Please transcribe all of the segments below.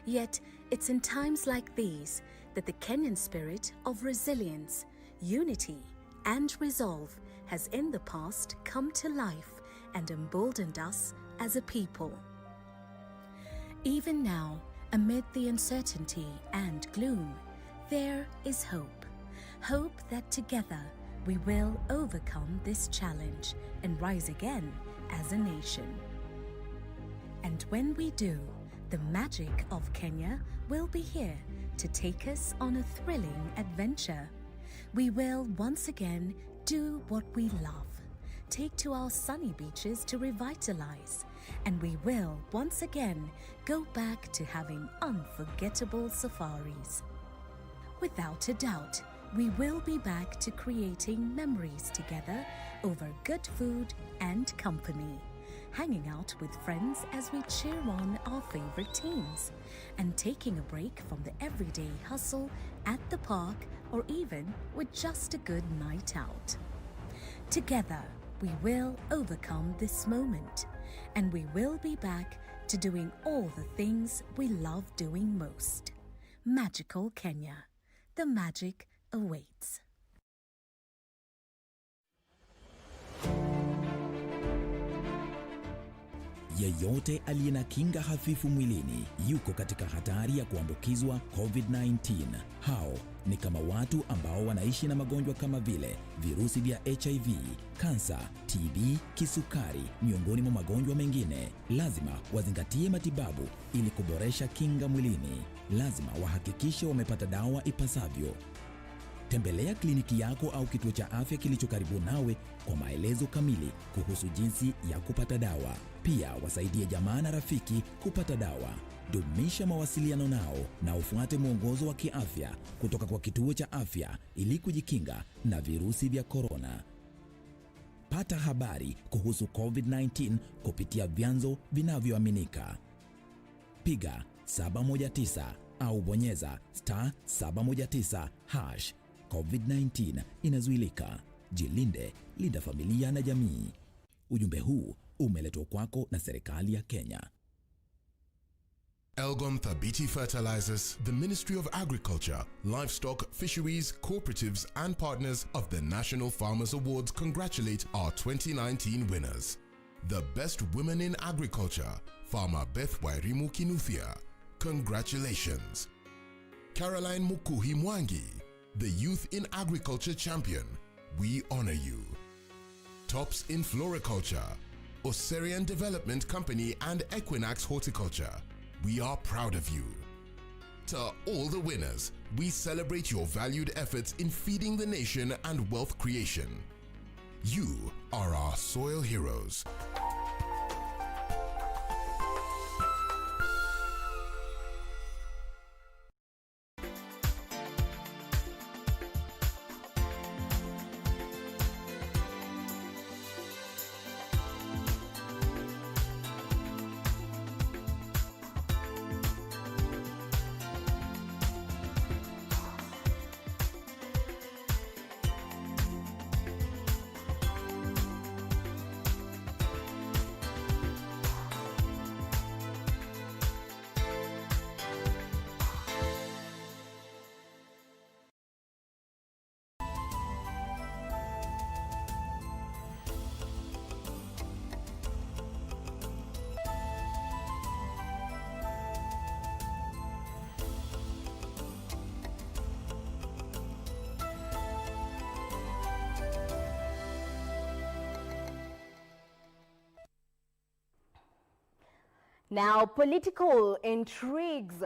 Yet, it's in times like these that the Kenyan spirit of resilience, unity, and resolve has in the past come to life and emboldened us as a people. Even now, amid the uncertainty and gloom, there is hope. Hope that together we will overcome this challenge and rise again as a nation. And when we do, the magic of Kenya will be here to take us on a thrilling adventure. We will once again do what we love, take to our sunny beaches to revitalize, and we will once again go back to having unforgettable safaris. Without a doubt, we will be back to creating memories together over good food and company, hanging out with friends as we cheer on our favorite teams, and taking a break from the everyday hustle at the park or even with just a good night out. Together, we will overcome this moment, and we will be back to doing all the things we love doing most. Magical Kenya. The magic awaits. Yeyote aliye na kinga hafifu mwilini yuko katika hatari ya kuambukizwa COVID-19. Hao ni kama watu ambao wanaishi na magonjwa kama vile virusi vya HIV, kansa, TB, kisukari, miongoni mwa magonjwa mengine. Lazima wazingatie matibabu ili kuboresha kinga mwilini. Lazima wahakikishe wamepata dawa ipasavyo. Tembelea kliniki yako au kituo cha afya kilicho karibu nawe kwa maelezo kamili kuhusu jinsi ya kupata dawa. Pia wasaidie jamaa na rafiki kupata dawa. Dumisha mawasiliano nao na ufuate mwongozo wa kiafya kutoka kwa kituo cha afya ili kujikinga na virusi vya korona. Pata habari kuhusu COVID-19 kupitia vyanzo vinavyoaminika. Piga 719 au bonyeza *719#. COVID-19 inazuilika. Jilinde, linda familia na jamii. Ujumbe huu umeletwa kwako na serikali ya Kenya. Elgon Thabiti Fertilizers, the Ministry of Agriculture, Livestock, Fisheries, Cooperatives and partners of the National Farmers Awards congratulate our 2019 winners. The Best Women in Agriculture, Farmer Beth Wairimu Kinuthia. Congratulations. Caroline Mukuhi Mwangi, the Youth in Agriculture Champion. We honor you. Tops in Floriculture, Oserian Development Company and Equinax Horticulture. We are proud of you. To all the winners, we celebrate your valued efforts in feeding the nation and wealth creation. You are our soil heroes. Now, political intrigues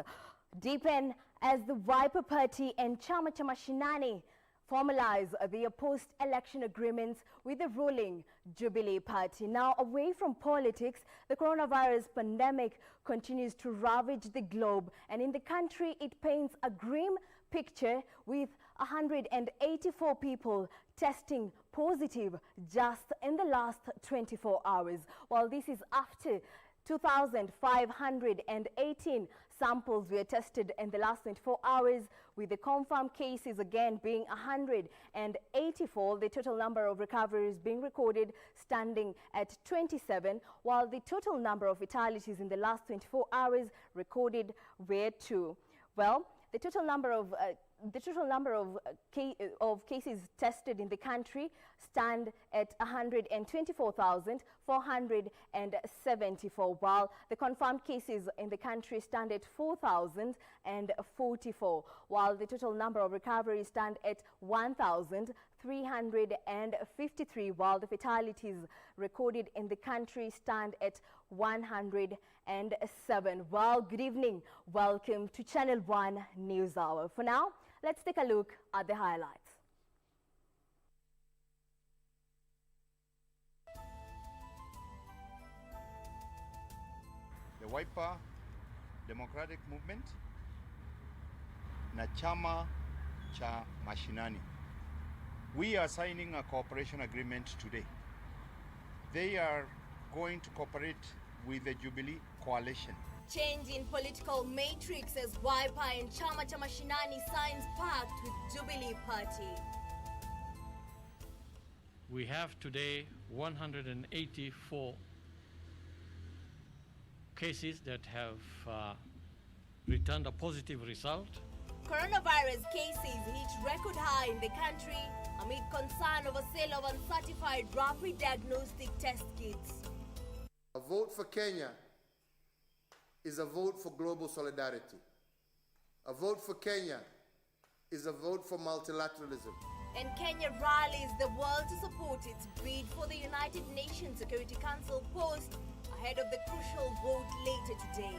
deepen as the Wiper Party and Chama cha Mashinani formalize their post-election agreements with the ruling Jubilee Party. Now, away from politics, the coronavirus pandemic continues to ravage the globe, and in the country it paints a grim picture with 184 people testing positive just in the last 24 hours. While this is after 2,518 samples were tested in the last 24 hours, with the confirmed cases again being 184. The total number of recoveries being recorded standing at 27, while the total number of fatalities in the last 24 hours recorded were 2. Well, the total number of cases tested in the country stand at 124,474, while the confirmed cases in the country stand at 4,044, while the total number of recoveries stand at 1,353, while the fatalities recorded in the country stand at 107. Well, good evening. Welcome to Channel 1 News Hour. For now, let's take a look at the highlights. The Wiper Democratic Movement na chama cha mashinani. We are signing a cooperation agreement today. They are going to cooperate with the Jubilee Coalition. Change in political matrix as Wiper and Chama cha Mashinani signs pact with Jubilee Party. We have today 184 cases that have returned a positive result. Coronavirus cases hit record high in the country amid concern over sale of uncertified rapid diagnostic test kits. A vote for Kenya is a vote for global solidarity. A vote for Kenya is a vote for multilateralism. And Kenya rallies the world to support its bid for the United Nations Security Council post ahead of the crucial vote later today.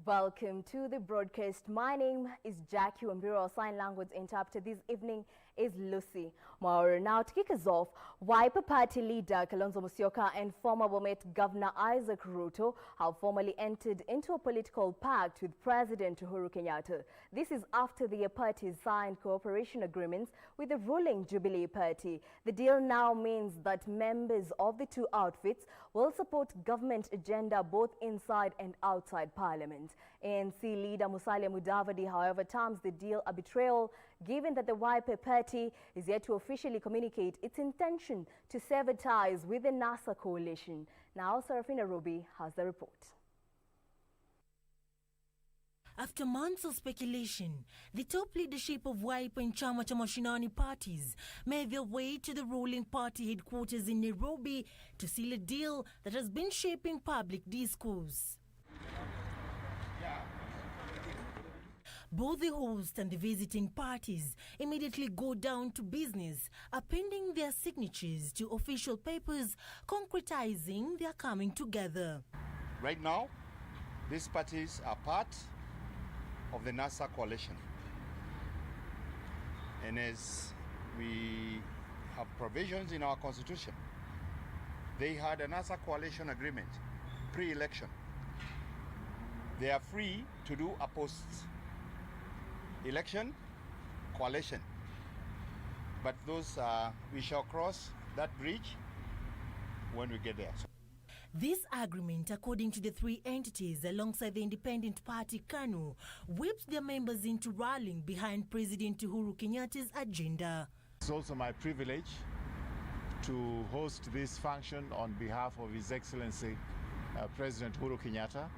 Welcome to the broadcast. My name is Jackie Wambiru. Our sign language interpreter this evening is Lucy Maura. Now, to kick us off, Wiper Party leader Kalonzo Musyoka and former Bomet Governor Isaac Ruto have formally entered into a political pact with President Uhuru Kenyatta. This is after the parties signed cooperation agreements with the ruling Jubilee Party. The deal now means that members of the two outfits will support government agenda both inside and outside Parliament. ANC leader Musalia Mudavadi, however, terms the deal a betrayal, given that the Wiper Party is yet to officially communicate its intention to sever ties with the NASA coalition. Now, Serafina Ruby has the report. After months of speculation, the top leadership of Wiper and Chama cha Mashinani parties made their way to the ruling party headquarters in Nairobi to seal a deal that has been shaping public discourse. Both the host and the visiting parties immediately go down to business, appending their signatures to official papers concretizing their coming together. Right now, these parties are part of the NASA coalition. And as we have provisions in our constitution, they had a NASA coalition agreement pre-election. They are free to do a post-election coalition. But those, we shall cross that bridge when we get there. This agreement, according to the three entities alongside the independent party KANU, whips their members into rallying behind President Uhuru Kenyatta's agenda. It's also my privilege to host this function on behalf of His Excellency President Uhuru Kenyatta.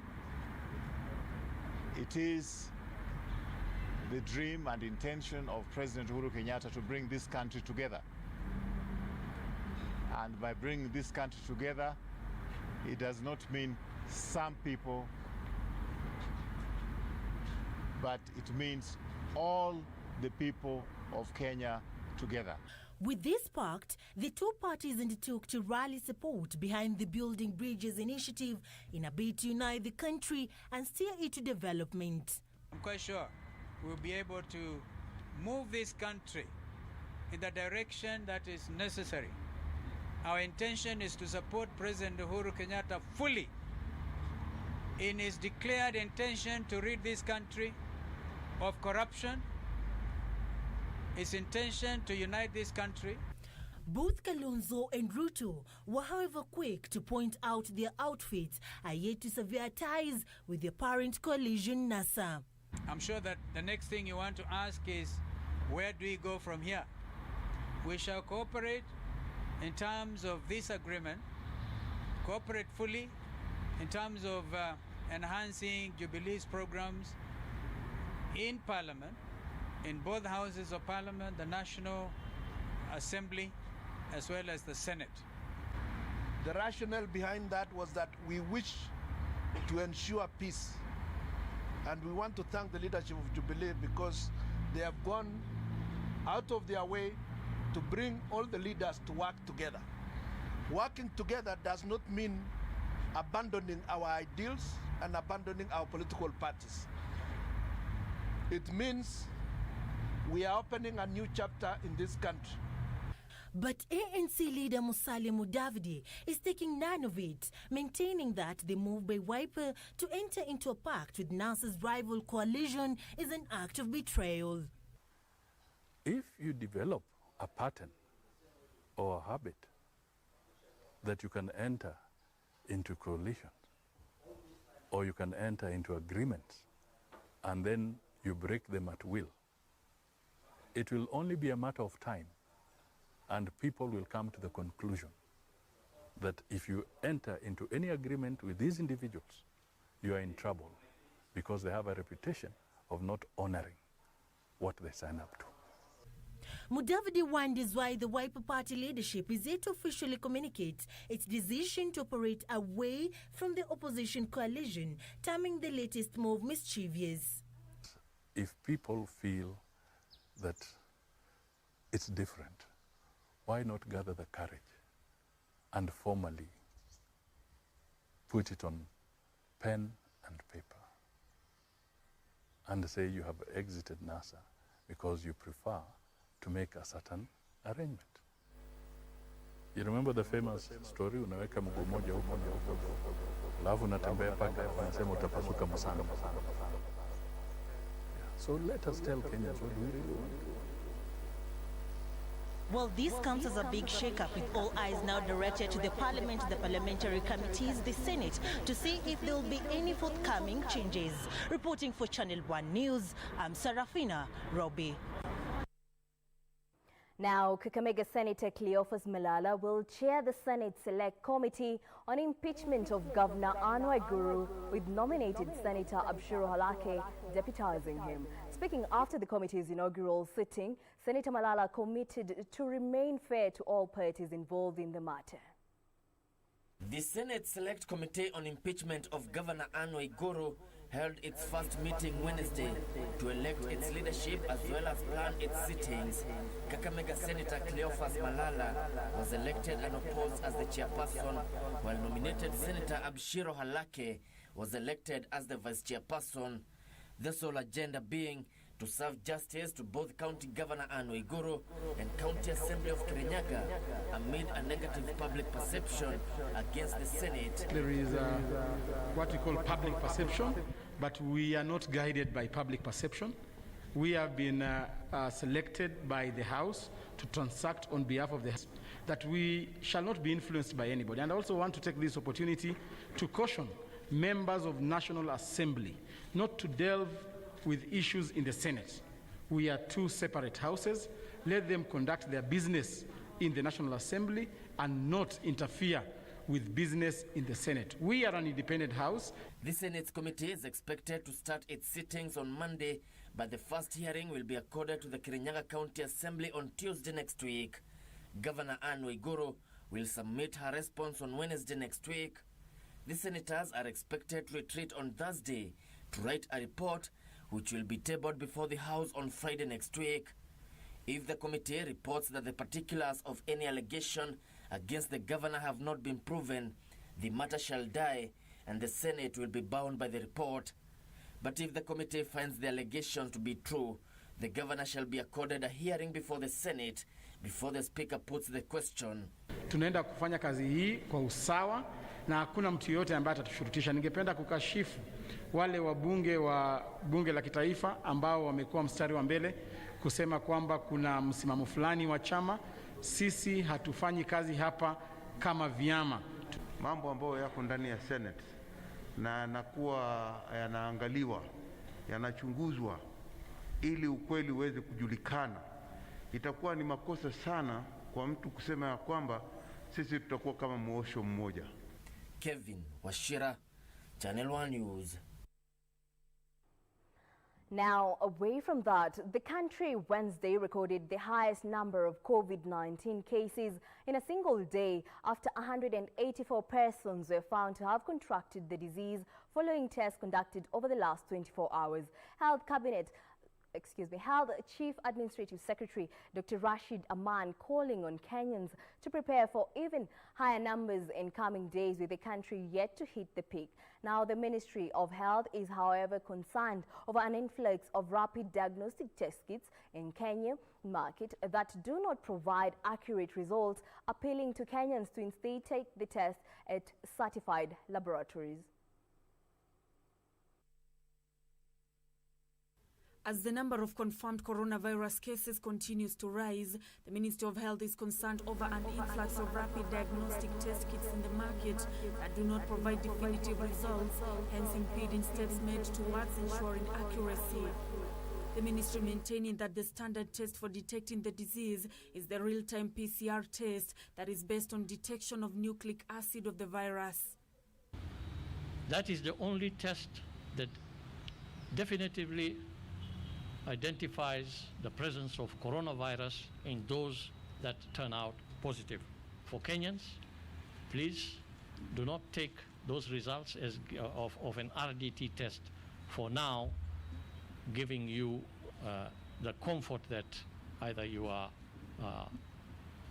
It is the dream and intention of President Uhuru Kenyatta to bring this country together. And by bringing this country together, it does not mean some people, but it means all the people of Kenya together. With this pact, the two parties undertook to rally support behind the Building Bridges initiative in a bid to unite the country and steer it to development. I'm quite sure we'll be able to move this country in the direction that is necessary. Our intention is to support President Uhuru Kenyatta fully in his declared intention to rid this country of corruption, his intention to unite this country. Both Kalonzo and Ruto were, however, quick to point out their outfits are yet to sever ties with their parent coalition, NASA. I'm sure that the next thing you want to ask is, where do we go from here? We shall cooperate in terms of this agreement, cooperate fully in terms of enhancing Jubilee's programs in Parliament, in both houses of Parliament, the National Assembly, as well as the Senate. The rationale behind that was that we wish to ensure peace. And we want to thank the leadership of Jubilee because they have gone out of their way to bring all the leaders to work together. Working together does not mean abandoning our ideals and abandoning our political parties. It means we are opening a new chapter in this country. But ANC leader Musalia Mudavadi is taking none of it, maintaining that the move by Wiper to enter into a pact with NASA's rival coalition is an act of betrayal. If you develop a pattern or a habit that you can enter into coalitions or you can enter into agreements and then you break them at will, it will only be a matter of time and people will come to the conclusion that if you enter into any agreement with these individuals, you are in trouble because they have a reputation of not honoring what they sign up to. Mudavadi wonders why the Wiper Party leadership is yet to officially communicate its decision to operate away from the opposition coalition, terming the latest move mischievous. If people feel that it's different, why not gather the courage and formally put it on pen and paper and say you have exited NASA because you prefer to make a certain arrangement. You remember the famous story, unaweka mguu moja huko alafu unatembea paka wanasema utapasuka msana. So let us tell Kenyans what we really want. Well, this comes as a big shake-up with all eyes now directed to the Parliament, the parliamentary committees, the Senate, to see if there will be any forthcoming changes. Reporting for Channel 1 News, I'm Sarafina Robi. Now, Kakamega Senator Cleophas Malala will chair the Senate Select Committee on impeachment of Governor Anne Waiguru, with nominated Senator Abshiro Halake deputizing him. Speaking after the committee's inaugural sitting, Senator Malala committed to remain fair to all parties involved in the matter. The Senate Select Committee on impeachment of Governor Anne Waiguru held its first meeting Wednesday to elect its leadership as well as plan its sittings. Kakamega Senator Cleophas Malala was elected unopposed as the chairperson, while nominated Senator Abshiro Halake was elected as the vice chairperson. The sole agenda being to serve justice to both County Governor Anne Waiguru and County Assembly of Kirinyaga amid a negative public perception against the Senate. There is what we call public perception, but we are not guided by public perception. We have been selected by the House to transact on behalf of the House, that we shall not be influenced by anybody. And I also want to take this opportunity to caution members of National Assembly not to delve with issues in the Senate. We are two separate houses. Let them conduct their business in the National Assembly and not interfere with business in the Senate. We are an independent house. The Senate's committee is expected to start its sittings on Monday, but the first hearing will be accorded to the Kirinyaga County Assembly on Tuesday next week. Governor Anne Waiguru will submit her response on Wednesday next week. The senators are expected to retreat on Thursday to write a report which will be tabled before the House on Friday next week. If the committee reports that the particulars of any allegation against the governor have not been proven, the matter shall die and the Senate will be bound by the report. But if the committee finds the allegations to be true, the governor shall be accorded a hearing before the Senate before the Speaker puts the question. Tunaenda kufanya kazi hii kwa usawa na hakuna mtu yoyote ambaye atatushurutisha. Ningependa kukashifu wale wabunge wa bunge la kitaifa ambao wamekuwa mstari wa mbele kusema kwamba kuna msimamo fulani wa chama. Sisi hatufanyi kazi hapa kama vyama. Mambo ambayo yako ndani ya Senate na yanakuwa yanaangaliwa, yanachunguzwa ili ukweli uweze kujulikana. Itakuwa ni makosa sana kwa mtu kusema ya kwamba sisi tutakuwa kama mwosho mmoja. Kevin Washira, Channel 1 News. Now, away from that, the country Wednesday recorded the highest number of COVID-19 cases in a single day after 184 persons were found to have contracted the disease following tests conducted over the last 24 hours. Health Chief Administrative Secretary Dr. Rashid Aman calling on Kenyans to prepare for even higher numbers in coming days, with the country yet to hit the peak. Now, the Ministry of Health is, however, concerned over an influx of rapid diagnostic test kits in Kenya market that do not provide accurate results, appealing to Kenyans to instead take the test at certified laboratories. As the number of confirmed coronavirus cases continues to rise, the Ministry of Health is concerned over an influx of rapid diagnostic test kits in the market that do not provide definitive results, hence impeding steps made towards ensuring accuracy. The ministry maintaining that the standard test for detecting the disease is the real-time PCR test that is based on detection of nucleic acid of the virus. That is the only test that definitively identifies the presence of coronavirus in those that turn out positive. For Kenyans, please do not take those results as of an RDT test for now, giving you the comfort that either you are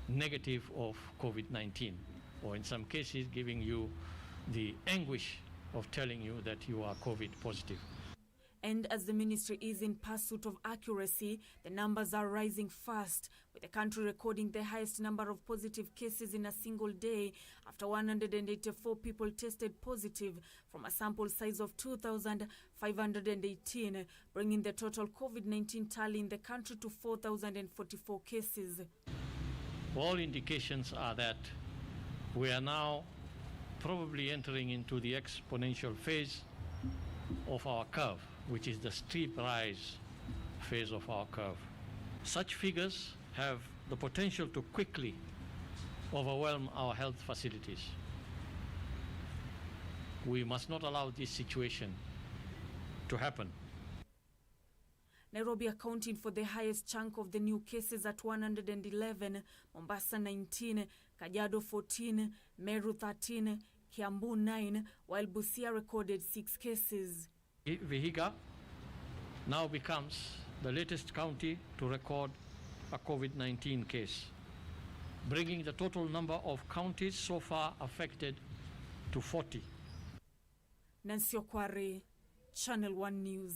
negative of COVID-19, or in some cases giving you the anguish of telling you that you are COVID positive. And as the ministry is in pursuit of accuracy, the numbers are rising fast, with the country recording the highest number of positive cases in a single day after 184 people tested positive from a sample size of 2,518, bringing the total COVID-19 tally in the country to 4,044 cases. All indications are that we are now probably entering into the exponential phase of our curve, which is the steep rise phase of our curve. Such figures have the potential to quickly overwhelm our health facilities. We must not allow this situation to happen. Nairobi accounting for the highest chunk of the new cases at 111, Mombasa 19, Kajiado 14, Meru 13, Kiambu 9, while Busia recorded 6 cases. Vihiga now becomes the latest county to record a COVID-19 case, bringing the total number of counties so far affected to 40. Nancy Okware, Channel 1 News.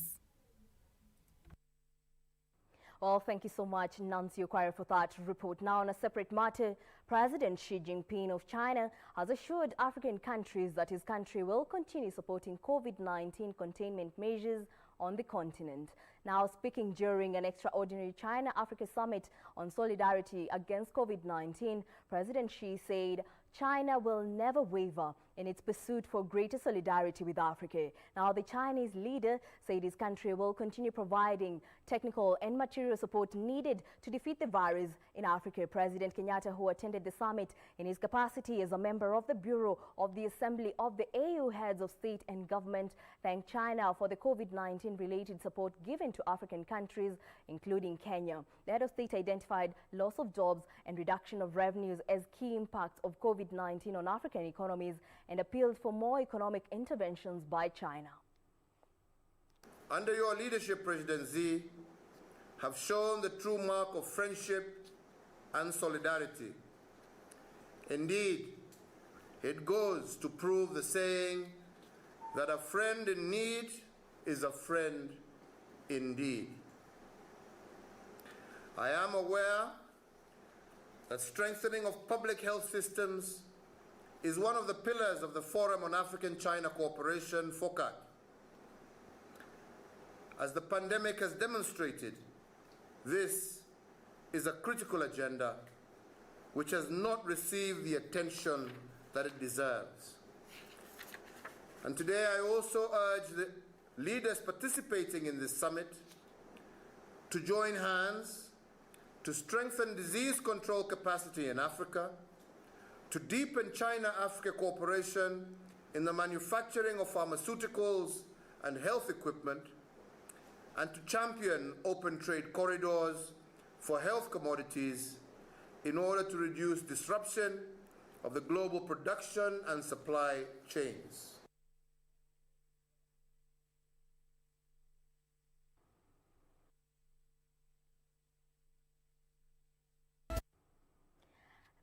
Well, thank you so much, Nancy Okware, for that report. Now, on a separate matter, President Xi Jinping of China has assured African countries that his country will continue supporting COVID-19 containment measures on the continent. Now, speaking during an extraordinary China-Africa summit on solidarity against COVID-19, President Xi said China will never waver in its pursuit for greater solidarity with Africa. Now, the Chinese leader said his country will continue providing technical and material support needed to defeat the virus in Africa. President Kenyatta, who attended the summit in his capacity as a member of the Bureau of the Assembly of the AU Heads of State and Government, thanked China for the COVID-19 related support given to African countries, including Kenya. The head of state identified loss of jobs and reduction of revenues as key impacts of COVID-19 on African economies and appealed for more economic interventions by China. Under your leadership, President Xi, have shown the true mark of friendship and solidarity. Indeed, it goes to prove the saying that a friend in need is a friend indeed. I am aware that strengthening of public health systems is one of the pillars of the Forum on African-China Cooperation, FOCAC. As the pandemic has demonstrated, this is a critical agenda which has not received the attention that it deserves. And today I also urge the leaders participating in this summit to join hands to strengthen disease control capacity in Africa, to deepen China-Africa cooperation in the manufacturing of pharmaceuticals and health equipment, and to champion open trade corridors for health commodities in order to reduce disruption of the global production and supply chains.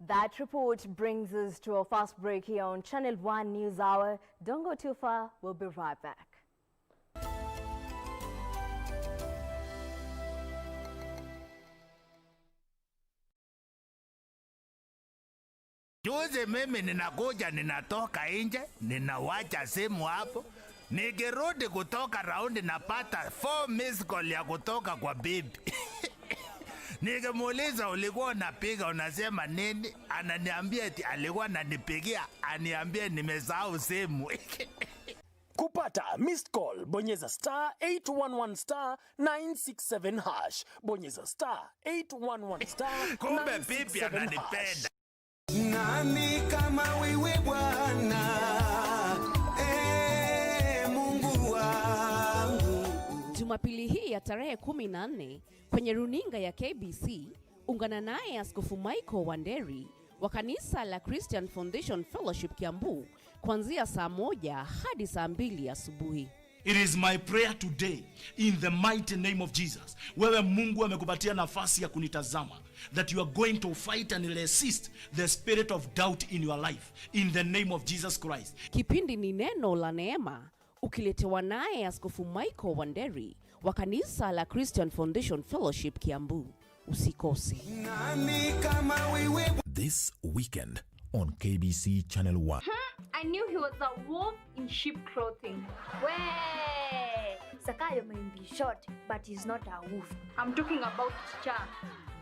That report brings us to a fast break here on Channel 1 News Hour. Don't go too far, we'll be right back. Juzi mimi ninakuja ninatoka nje, ninawacha simu hapo. Nikirudi kutoka raundi napata 4 miss call ya kutoka kwa bibi. Nikimuuliza ulikuwa unapiga unasema nini? Ananiambia eti alikuwa ananipigia, aniambie nimesahau simu. Kupata missed call, bonyeza *811 *967#. Bonyeza *811 Kumbe bibi ananipenda. Nani kama wewe Bwana, Mungu wangu. Jumapili hii ya tarehe 14 kwenye runinga ya KBC, ungana naye Askofu Michael Wanderi wa kanisa la Christian Foundation Fellowship Kiambu kuanzia saa 1 hadi saa 2 asubuhi. It is my prayer today in the mighty name of Jesus. Wewe Mungu amekupatia nafasi ya kunitazama, that you are going to fight and resist the spirit of doubt in your life in the name of Jesus Christ. Kipindi ni neno la neema, ukiletewa naye Askofu Michael Wanderi wa kanisa la Christian Foundation Fellowship Kiambu. Usikose. This weekend on KBC Channel 1. I knew he was a wolf in sheep clothing. Way! Sakayo may be short, but he's not a wolf. I'm talking about Cha.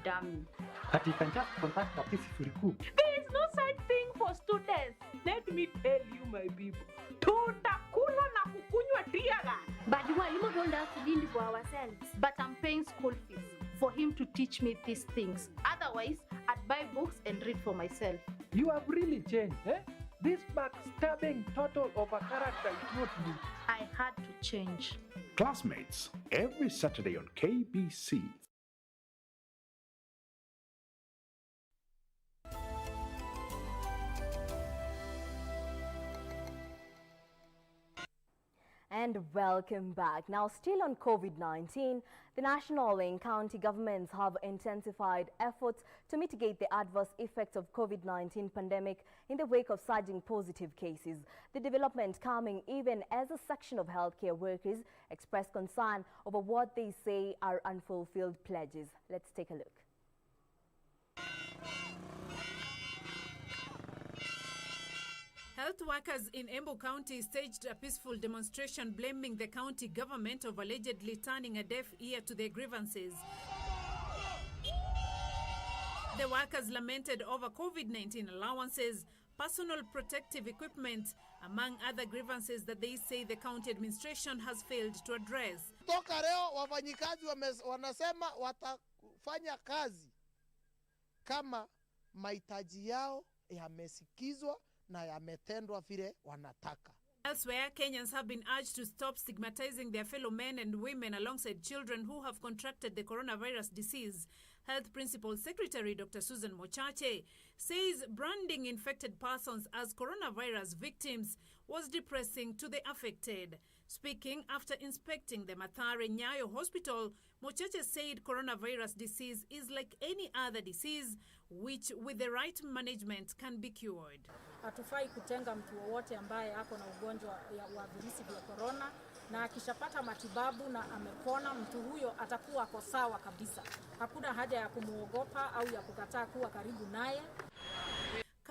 Damn. But you can just contact a peaceful group. There is no such thing for students. Let me tell you, my people. Tutakula na kukunywa tiaga. But walimu told us to do for ourselves. But I'm paying school fees for him to teach me these things. Otherwise, I'd buy books and read for myself. You have really changed, eh? This backstabbing total of a character is not you. I had to change. Classmates, every Saturday on KBC. And welcome back. Now, still on COVID-19, the national and county governments have intensified efforts to mitigate the adverse effects of COVID-19 pandemic in the wake of surging positive cases. The development coming even as a section of healthcare workers express concern over what they say are unfulfilled pledges. Let's take a look. Health workers in Embu County staged a peaceful demonstration blaming the county government of allegedly turning a deaf ear to their grievances. The workers lamented over COVID-19 allowances, personal protective equipment, among other grievances that they say the county administration has failed to address. Toka leo wafanyikazi wanasema watafanya kazi kama mahitaji yao yamesikizwa na yametendwa vile wanataka. Elsewhere, Kenyans have been urged to stop stigmatizing their fellow men and women alongside children who have contracted the coronavirus disease. Health Principal Secretary Dr. Susan Mochache says branding infected persons as coronavirus victims was depressing to the affected. Speaking after inspecting the Mathare Nyayo Hospital, Mochache said coronavirus disease is like any other disease, which with the right management can be cured. Hatufai kutenga mtu wowote ambaye ako na ugonjwa wa virusi vya corona, na akishapata matibabu na amepona, mtu huyo atakuwa ako sawa kabisa. Hakuna haja ya kumuogopa au ya kukataa kuwa karibu naye.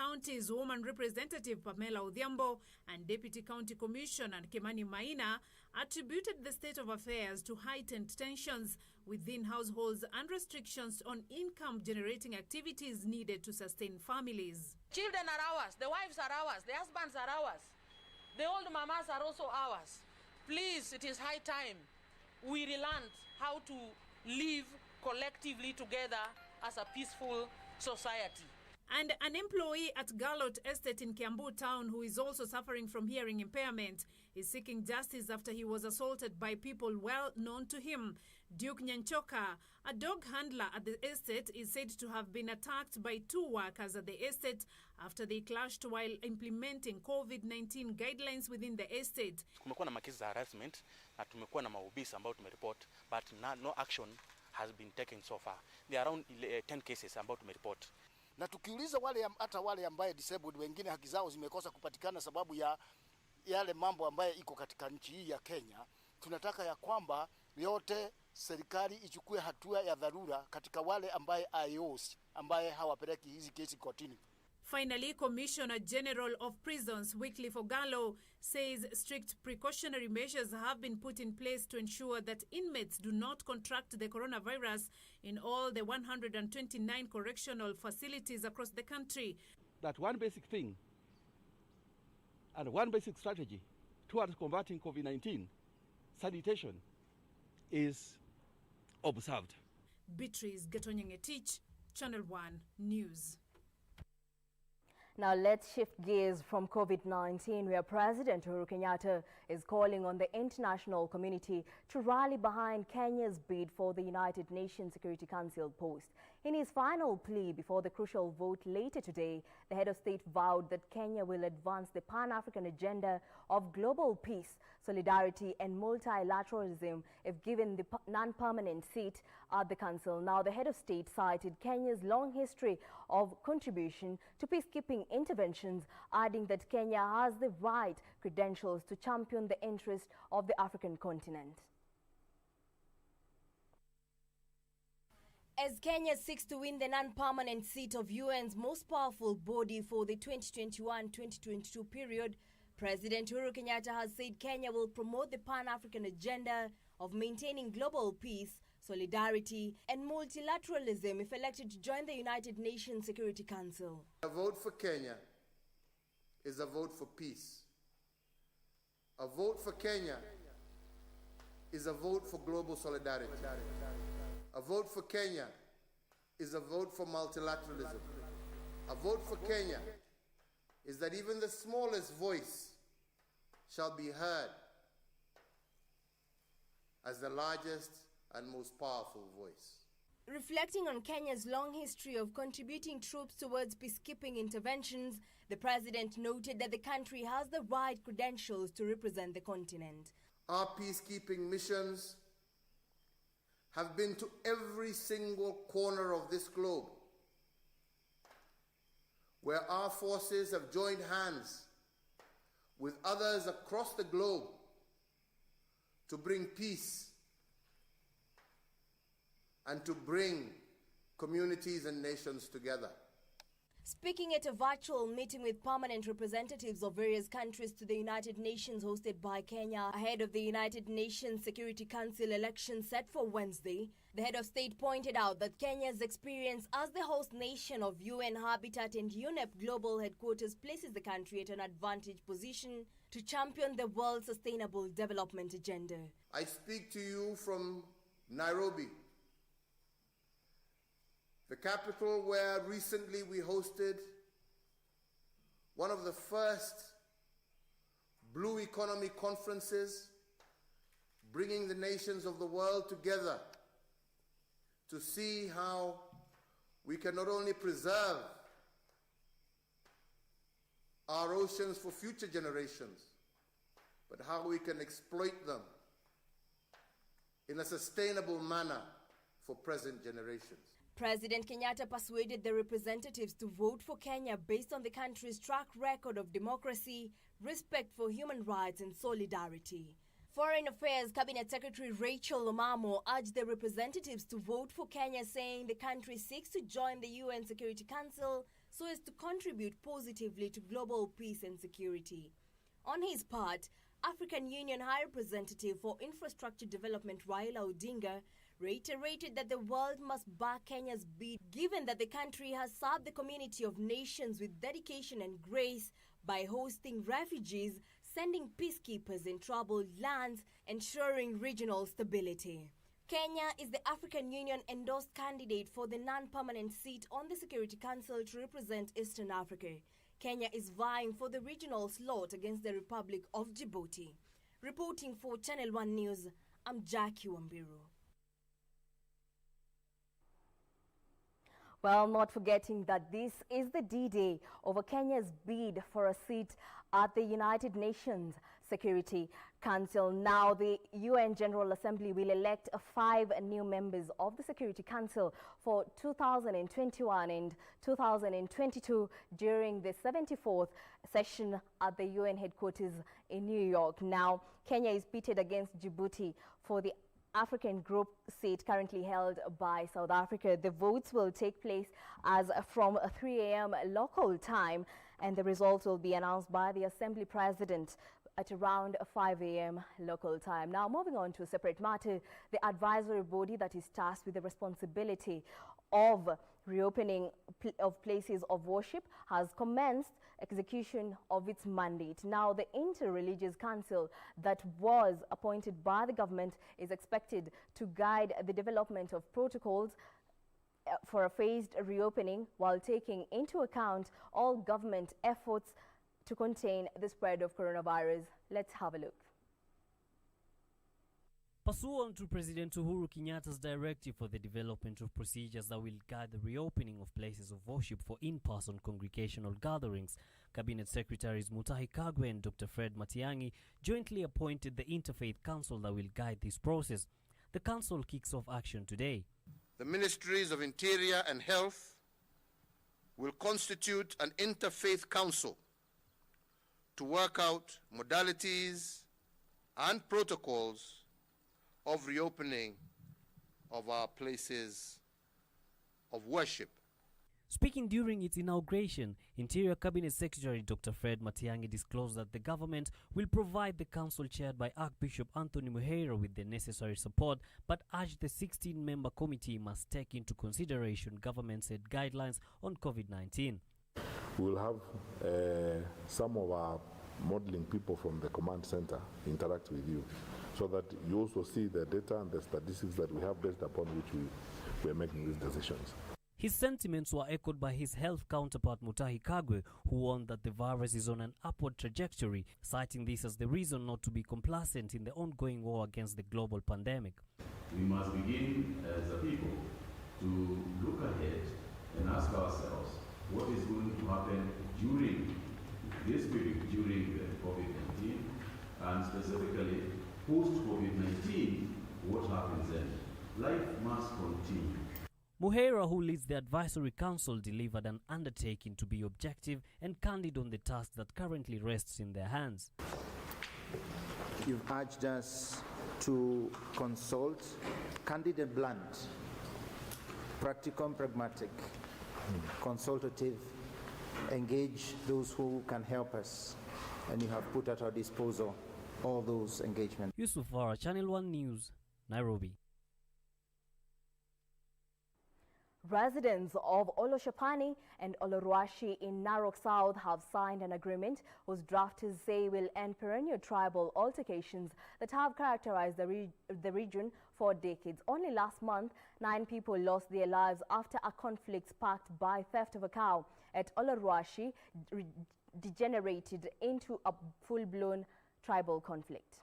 County's Woman Representative Pamela Odhiambo and Deputy County Commissioner Kimani Maina attributed the state of affairs to heightened tensions within households and restrictions on income-generating activities needed to sustain families. Children are ours, the wives are ours, the husbands are ours, the old mamas are also ours. Please, it is high time we relearn how to live collectively together as a peaceful society. And an employee at Galot Estate in Kiambu town who is also suffering from hearing impairment is seeking justice after he was assaulted by people well known to him. Duke Nyanchoka, a dog handler at the estate, is said to have been attacked by two workers at the estate after they clashed while implementing COVID-19 guidelines within the estate. Kumekuwa na makesi za harassment na tumekuwa na maubisi ambao tumereport, but no action has been taken so far. There are around 10 cases ambao tumereport. Na tukiuliza hata wale ambaye disabled wengine haki zao zimekosa kupatikana sababu ya yale mambo ambaye iko katika nchi hii ya Kenya, tunataka ya kwamba yote serikali ichukue hatua ya dharura katika wale ambaye IOs ambaye hawapeleki hizi kesi kotini. Finally, Commissioner General of Prisons Wycliffe Ogalo says strict precautionary measures have been put in place to ensure that inmates do not contract the coronavirus in all the 129 correctional facilities across the country. That one basic thing and one basic strategy towards combating COVID-19, sanitation, is observed. Beatrice Gatonyengetich, Channel 1 News. Now let's shift gears from COVID-19, where President Uhuru Kenyatta is calling on the international community to rally behind Kenya's bid for the United Nations Security Council post. In his final plea before the crucial vote later today, the head of state vowed that Kenya will advance the Pan-African agenda of global peace, solidarity and multilateralism if given the non-permanent seat at the council. Now, the head of state cited Kenya's long history of contribution to peacekeeping interventions, adding that Kenya has the right credentials to champion the interests of the African continent. As Kenya seeks to win the non-permanent seat of UN's most powerful body for the 2021-2022 period, President Uhuru Kenyatta has said Kenya will promote the Pan-African agenda of maintaining global peace, solidarity and multilateralism if elected to join the United Nations Security Council. A vote for Kenya is a vote for peace. A vote for Kenya is a vote for global solidarity. A vote for Kenya is a vote for multilateralism. A vote for Kenya is that even the smallest voice shall be heard as the largest and most powerful voice. Reflecting on Kenya's long history of contributing troops towards peacekeeping interventions, the president noted that the country has the right credentials to represent the continent. Our peacekeeping missions have been to every single corner of this globe, where our forces have joined hands with others across the globe to bring peace and to bring communities and nations together. Speaking at a virtual meeting with permanent representatives of various countries to the United Nations hosted by Kenya ahead of the United Nations Security Council election set for Wednesday, the head of state pointed out that Kenya's experience as the host nation of UN Habitat and UNEP Global Headquarters places the country at an advantageous position to champion the world's sustainable development agenda. I speak to you from Nairobi, the capital where recently we hosted one of the first Blue Economy conferences, bringing the nations of the world together to see how we can not only preserve our oceans for future generations, but how we can exploit them in a sustainable manner for present generations. President Kenyatta persuaded the representatives to vote for Kenya based on the country's track record of democracy, respect for human rights and solidarity. Foreign Affairs Cabinet Secretary Rachel Omamo urged the representatives to vote for Kenya, saying the country seeks to join the UN Security Council so as to contribute positively to global peace and security. On his part, African Union High Representative for Infrastructure Development Raila Odinga reiterated that the world must back Kenya's bid, given that the country has served the community of nations with dedication and grace by hosting refugees, sending peacekeepers in troubled lands, ensuring regional stability. Kenya is the African Union-endorsed candidate for the non-permanent seat on the Security Council to represent Eastern Africa. Kenya is vying for the regional slot against the Republic of Djibouti. Reporting for Channel 1 News, I'm Jackie Wambiru. Well, not forgetting that this is the D-Day over Kenya's bid for a seat at the United Nations Security Council. Now, the UN General Assembly will elect 5 new members of the Security Council for 2021 and 2022 during the 74th session at the UN headquarters in New York. Now, Kenya is pitted against Djibouti for the African group seat currently held by South Africa. The votes will take place as from 3 a.m. local time, and the results will be announced by the Assembly President at around 5 a.m. local time. Now, moving on to a separate matter, the advisory body that is tasked with the responsibility of reopening of places of worship has commenced execution of its mandate. Now, the Inter-Religious Council that was appointed by the government is expected to guide the development of protocols for a phased reopening while taking into account all government efforts to contain the spread of coronavirus. Let's have a look. Pursuant to President Uhuru Kenyatta's directive for the development of procedures that will guide the reopening of places of worship for in-person congregational gatherings, Cabinet Secretaries Mutahi Kagwe and Dr. Fred Matiang'i jointly appointed the Interfaith Council that will guide this process. The council kicks off action today. The Ministries of Interior and Health will constitute an Interfaith Council to work out modalities and protocols of reopening of our places of worship. Speaking during its inauguration, Interior Cabinet Secretary Dr. Fred Matiang'i disclosed that the government will provide the council chaired by Archbishop Anthony Muheira with the necessary support, but urged the 16-member committee must take into consideration government-set guidelines on COVID-19. We will have some of our modeling people from the command center interact with you, so that you also see the data and the statistics that we have based upon which we are making these decisions. His sentiments were echoed by his health counterpart Mutahi Kagwe, who warned that the virus is on an upward trajectory, citing this as the reason not to be complacent in the ongoing war against the global pandemic. We must begin as a people to look ahead and ask ourselves what is going to happen during this period, during COVID-19, and specifically post-COVID-19, what happens then? Life must continue. Muheira, who leads the advisory council, delivered an undertaking to be objective and candid on the task that currently rests in their hands. You've urged us to consult, candid and blunt, practical and pragmatic, consultative, engage those who can help us, and you have put at our disposal all those engagements. Yusuf Farah, Channel 1 News, Nairobi. Residents of Oloshapani and Olorwashi in Narok South have signed an agreement whose drafters say will end perennial tribal altercations that have characterized the region for decades. Only last month, 9 people lost their lives after a conflict sparked by theft of a cow at Olorwashi degenerated into a full-blown tribal conflict.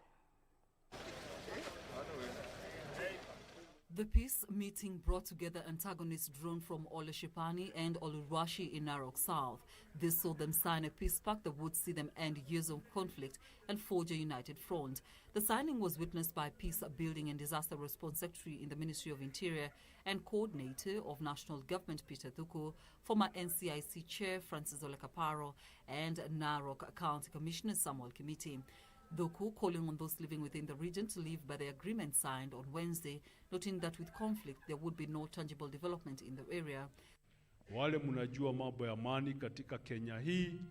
The peace meeting brought together antagonists drawn from Oloshapani and Olorwashi in Narok South. This saw them sign a peace pact that would see them end years of conflict and forge a united front. The signing was witnessed by Peace Building and Disaster Response Secretary in the Ministry of Interior and Coordinator of National Government Peter Thuku, former NCIC Chair Francis Olekaparo, and Narok County Commissioner Samuel Kimiti. Thuku calling on those living within the region to live by the agreement signed on Wednesday, noting that with conflict there would be no tangible development in the area. Wale mnajua mambo ya amani katika Kenya hii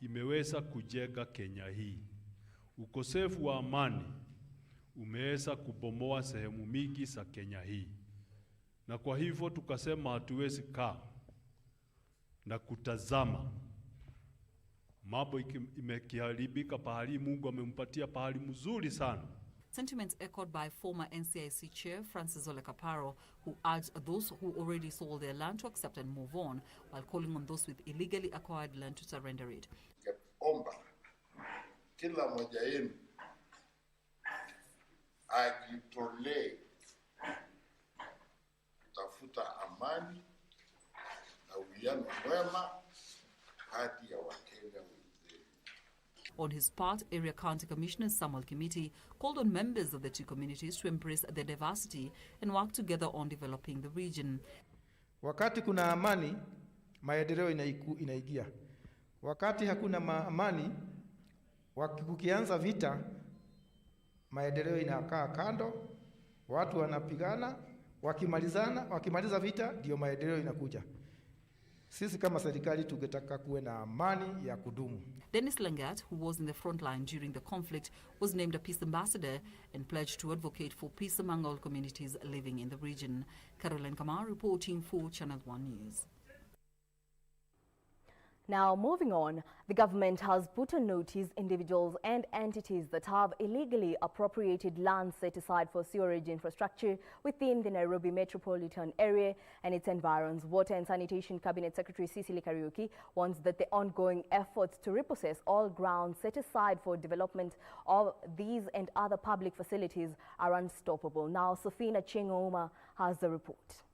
imeweza kujenga Kenya hii. Ukosefu wa amani umeweza kubomoa sehemu mingi za Kenya hii. Na kwa hivyo tukasema hatuwezi kaa na kutazama mambo imekiharibika pahali Mungu amempatia pahali mzuri sana. Sentiments echoed by former NCIC Chair Francis Ole Kaparo, who urged those who already sold their land to accept and move on, while calling on those with illegally acquired land to surrender it. Omba kila mmoja wenu ajitolee kutafuta amani na uwiano mwema kati ya Wakenya wenzenu. On his part, Area County Commissioner Samuel Kimiti called on members of the two communities to embrace their diversity and work together on developing the region. Wakati kuna amani, maendeleo inaigia. Wakati hakuna amani, kukianza vita, maendeleo inakaa kando, watu wanapigana, wakimaliza vita ndio maendeleo inakuja. Sisi kama serikali tungetaka kuwe na amani ya kudumu. Dennis Langat, who was in the front line during the conflict, was named a peace ambassador and pledged to advocate for peace among all communities living in the region. Caroline Kamar reporting for Channel 1 News. Now, moving on, the government has put on notice individuals and entities that have illegally appropriated land set aside for sewerage infrastructure within the Nairobi metropolitan area and its environs. Water and Sanitation Cabinet Secretary Cecily Kariuki warns that the ongoing efforts to repossess all grounds set aside for development of these and other public facilities are unstoppable. Now, Safina Chengoma has the report.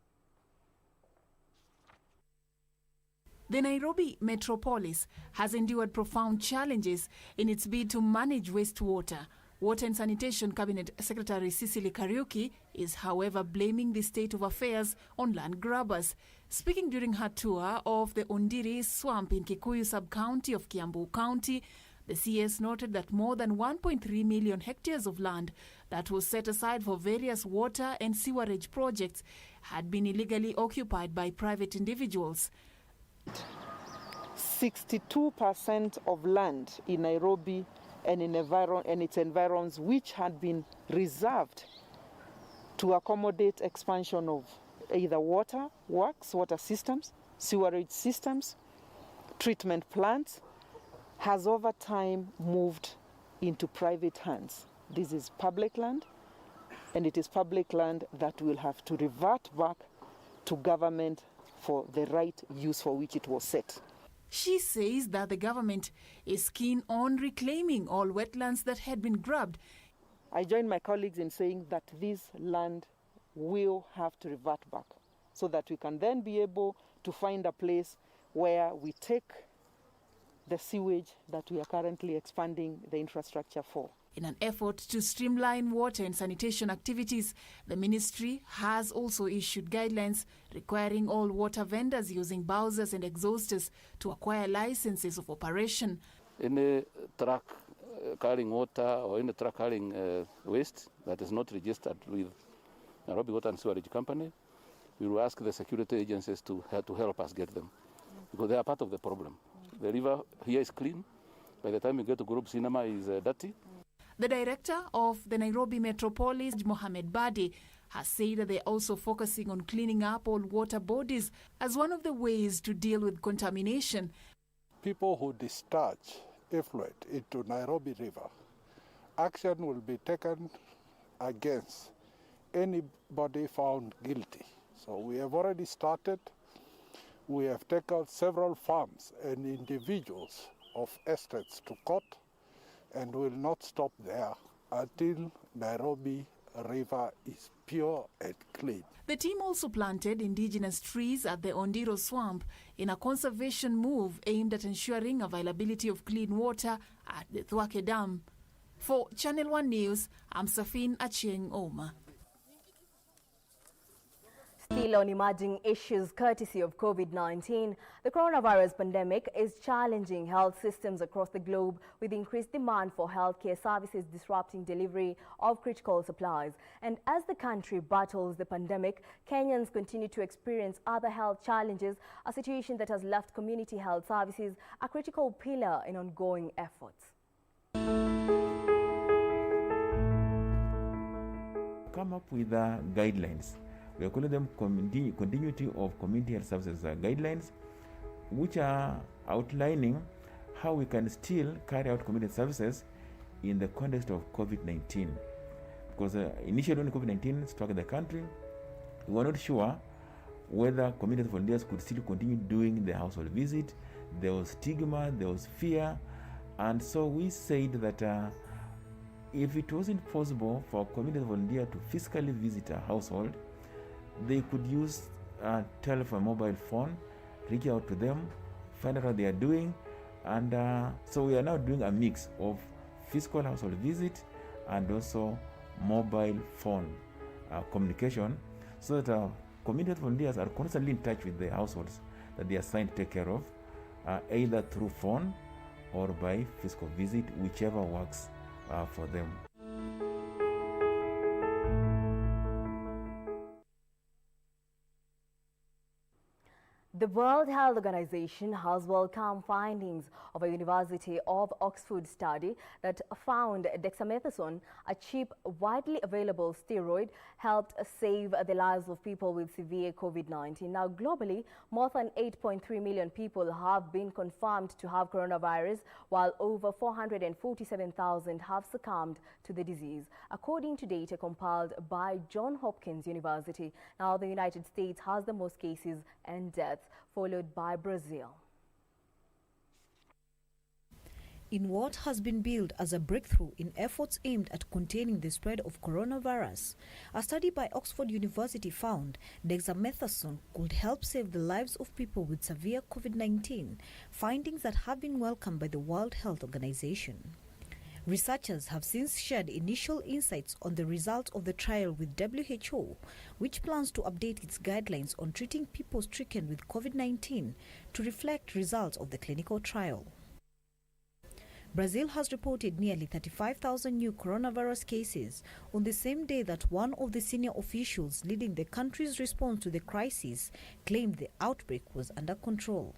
The Nairobi metropolis has endured profound challenges in its bid to manage wastewater. Water and Sanitation Cabinet Secretary Cecily Kariuki is, however, blaming the state of affairs on land grabbers. Speaking during her tour of the Ondiri swamp in Kikuyu sub-county of Kiambu County, the CS noted that more than 1.3 million hectares of land that was set aside for various water and sewerage projects had been illegally occupied by private individuals. 62% of land in Nairobi and its environs which had been reserved to accommodate expansion of either water works, water systems, sewerage systems, treatment plants, has over time moved into private hands. This is public land, and it is public land that will have to revert back to government for the right use for which it was set. She says that the government is keen on reclaiming all wetlands that had been grabbed. I join my colleagues in saying that this land will have to revert back so that we can then be able to find a place where we take the sewage that we are currently expanding the infrastructure for. In an effort to streamline water and sanitation activities, the ministry has also issued guidelines requiring all water vendors using bowsers and exhausters to acquire licenses of operation. Any truck carrying water or any truck carrying waste that is not registered with Nairobi Water and Sewerage Company, we will ask the security agencies to help us get them, because they are part of the problem. The river here is clean. By the time you get to Group Cinema, is dirty. The director of the Nairobi Metropolis, Mohamed Badi, has said that they're also focusing on cleaning up all water bodies as one of the ways to deal with contamination. People who discharge effluent into Nairobi River, action will be taken against anybody found guilty. So we have already started. We have taken several farms and individuals of estates to court, and will not stop there until Nairobi River is pure and clean. The team also planted indigenous trees at the Ondiro swamp in a conservation move aimed at ensuring availability of clean water at the Thwake Dam. For Channel 1 News, I'm Safin Achieng Oma. Still Still on emerging issues courtesy of COVID-19, the coronavirus pandemic is challenging health systems across the globe with increased demand for healthcare services disrupting delivery of critical supplies. And as the country battles the pandemic, Kenyans continue to experience other health challenges, a situation that has left community health services a critical pillar in ongoing efforts. Come up with guidelines. We are calling them continuity of community health services guidelines, which are outlining how we can still carry out community services in the context of COVID-19. Because initially when COVID-19 struck the country, we were not sure whether community volunteers could still continue doing the household visit. There was stigma, there was fear, and so we said that if it wasn't possible for a community volunteer to physically visit a household, they could use a telephone, mobile phone, reach out to them, find out what they are doing, and so we are now doing a mix of physical household visit and also mobile phone communication, so that community volunteers are constantly in touch with the households that they are assigned to take care of, either through phone or by physical visit, whichever works for them. The World Health Organization has welcomed findings of a University of Oxford study that found dexamethasone, a cheap, widely available steroid, helped save the lives of people with severe COVID-19. Now, globally, more than 8.3 million people have been confirmed to have coronavirus, while over 447,000 have succumbed to the disease, according to data compiled by Johns Hopkins University. Now, the United States has the most cases and deaths, followed by Brazil. In what has been billed as a breakthrough in efforts aimed at containing the spread of coronavirus, a study by Oxford University found dexamethasone could help save the lives of people with severe COVID-19, findings that have been welcomed by the World Health Organization. Researchers have since shared initial insights on the results of the trial with WHO, which plans to update its guidelines on treating people stricken with COVID-19 to reflect results of the clinical trial. Brazil has reported nearly 35,000 new coronavirus cases on the same day that one of the senior officials leading the country's response to the crisis claimed the outbreak was under control.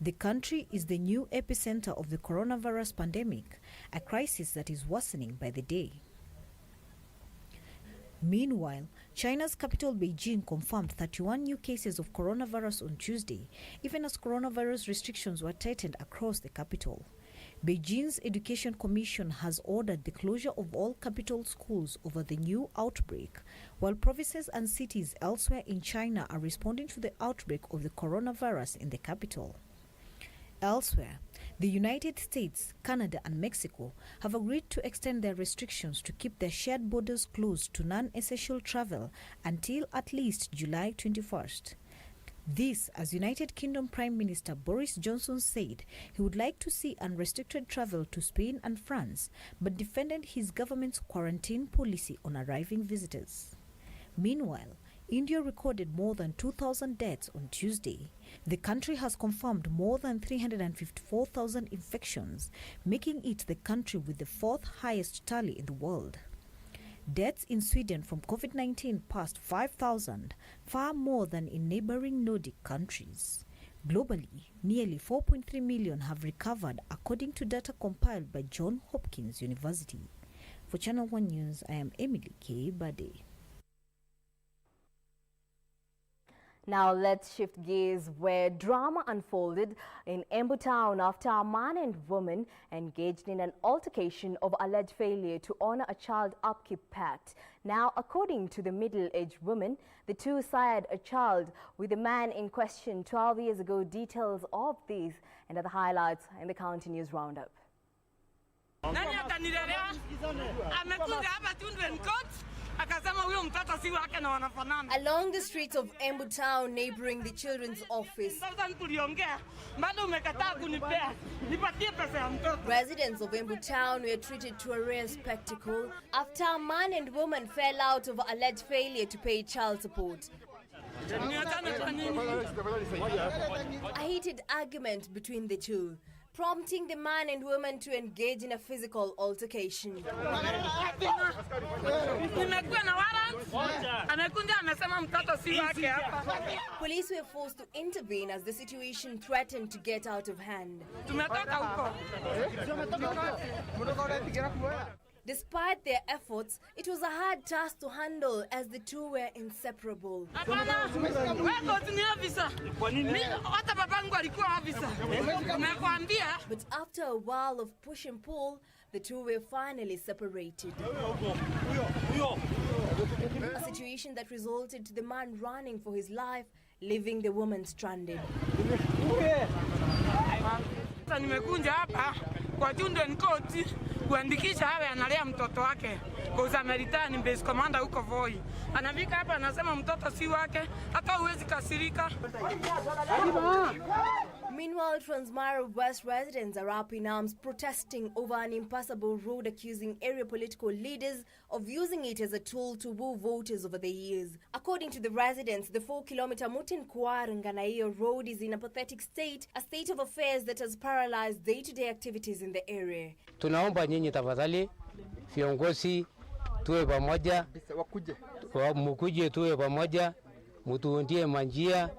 The country is the new epicenter of the coronavirus pandemic, a crisis that is worsening by the day. Meanwhile, China's capital Beijing confirmed 31 new cases of coronavirus on Tuesday, even as coronavirus restrictions were tightened across the capital. Beijing's Education Commission has ordered the closure of all capital schools over the new outbreak, while provinces and cities elsewhere in China are responding to the outbreak of the coronavirus in the capital. Elsewhere, the United States, Canada and Mexico have agreed to extend their restrictions to keep their shared borders closed to non-essential travel until at least July 21st. This, as United Kingdom Prime Minister Boris Johnson said he would like to see unrestricted travel to Spain and France, but defended his government's quarantine policy on arriving visitors. Meanwhile, India recorded more than 2,000 deaths on Tuesday. The country has confirmed more than 354,000 infections, making it the country with the fourth highest tally in the world. Deaths in Sweden from COVID-19 passed 5,000, far more than in neighboring Nordic countries. Globally, nearly 4.3 million have recovered, according to data compiled by Johns Hopkins University. For Channel 1 News, I am Emily K. Bade. Now let's shift gears, where drama unfolded in Embu town after a man and woman engaged in an altercation of alleged failure to honor a child upkeep pact. Now, according to the middle-aged woman, the two sired a child with the man in question 12 years ago. Details of these and other highlights in the County News Roundup. Along the streets of Embu town, neighboring the children's office, residents of Embu town were treated to a rare spectacle after a man and woman fell out over alleged failure to pay child support. A heated argument between the two, prompting the man and woman to engage in a physical altercation. Police were forced to intervene as the situation threatened to get out of hand. Despite their efforts, it was a hard task to handle as the two were inseparable. But after a while of push and pull, the two were finally separated. A situation that resulted to the man running for his life, leaving the woman stranded. kuandikisha awe analea mtoto wake kwa Amerikani base commander huko Voi. Anafika hapa anasema mtoto si wake, hata huwezi kasirika. Meanwhile, Transmara West residents are up in arms protesting over an impassable road, accusing area political leaders of using it as a tool to woo voters over the years. According to the residents, the 4-kilometer Mutin-Kuar-Nganaio road is in a pathetic state, a state of affairs that has paralyzed day-to-day activities in the area. Tunaomba nyinyi tafadhali viongozi tuwe pamoja, mkuje tuwe pamoja, mtuundie manjia,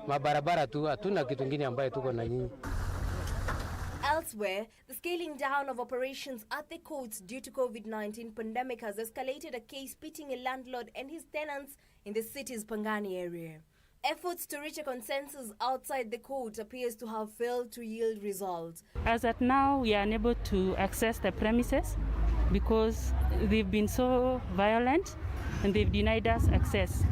mabarabara tu, hatuna kitu kingine ambaye tuko na nyinyi. Elsewhere, the scaling down of operations at the courts due to COVID-19 pandemic has escalated a case pitting a landlord and his tenants in the city's Pangani area. Efforts to reach a consensus outside the court appears to have failed to yield results. As at now, we are unable to access the premises because they've been so violent and they've denied us access.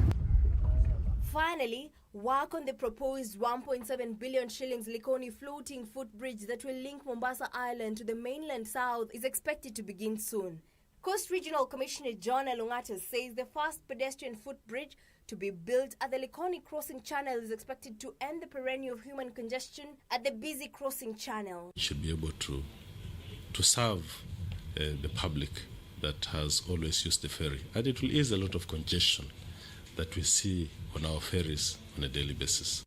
Finally, work on the proposed 1.7 billion shillings Likoni floating footbridge that will link Mombasa Island to the mainland south is expected to begin soon. Coast Regional Commissioner John Elungatas says the first pedestrian footbridge to be built at the Likoni crossing channel is expected to end the perennial human congestion at the busy crossing channel. Should be able to serve the public that has always used the ferry, and it will ease a lot of congestion that we see on our ferries on a daily basis.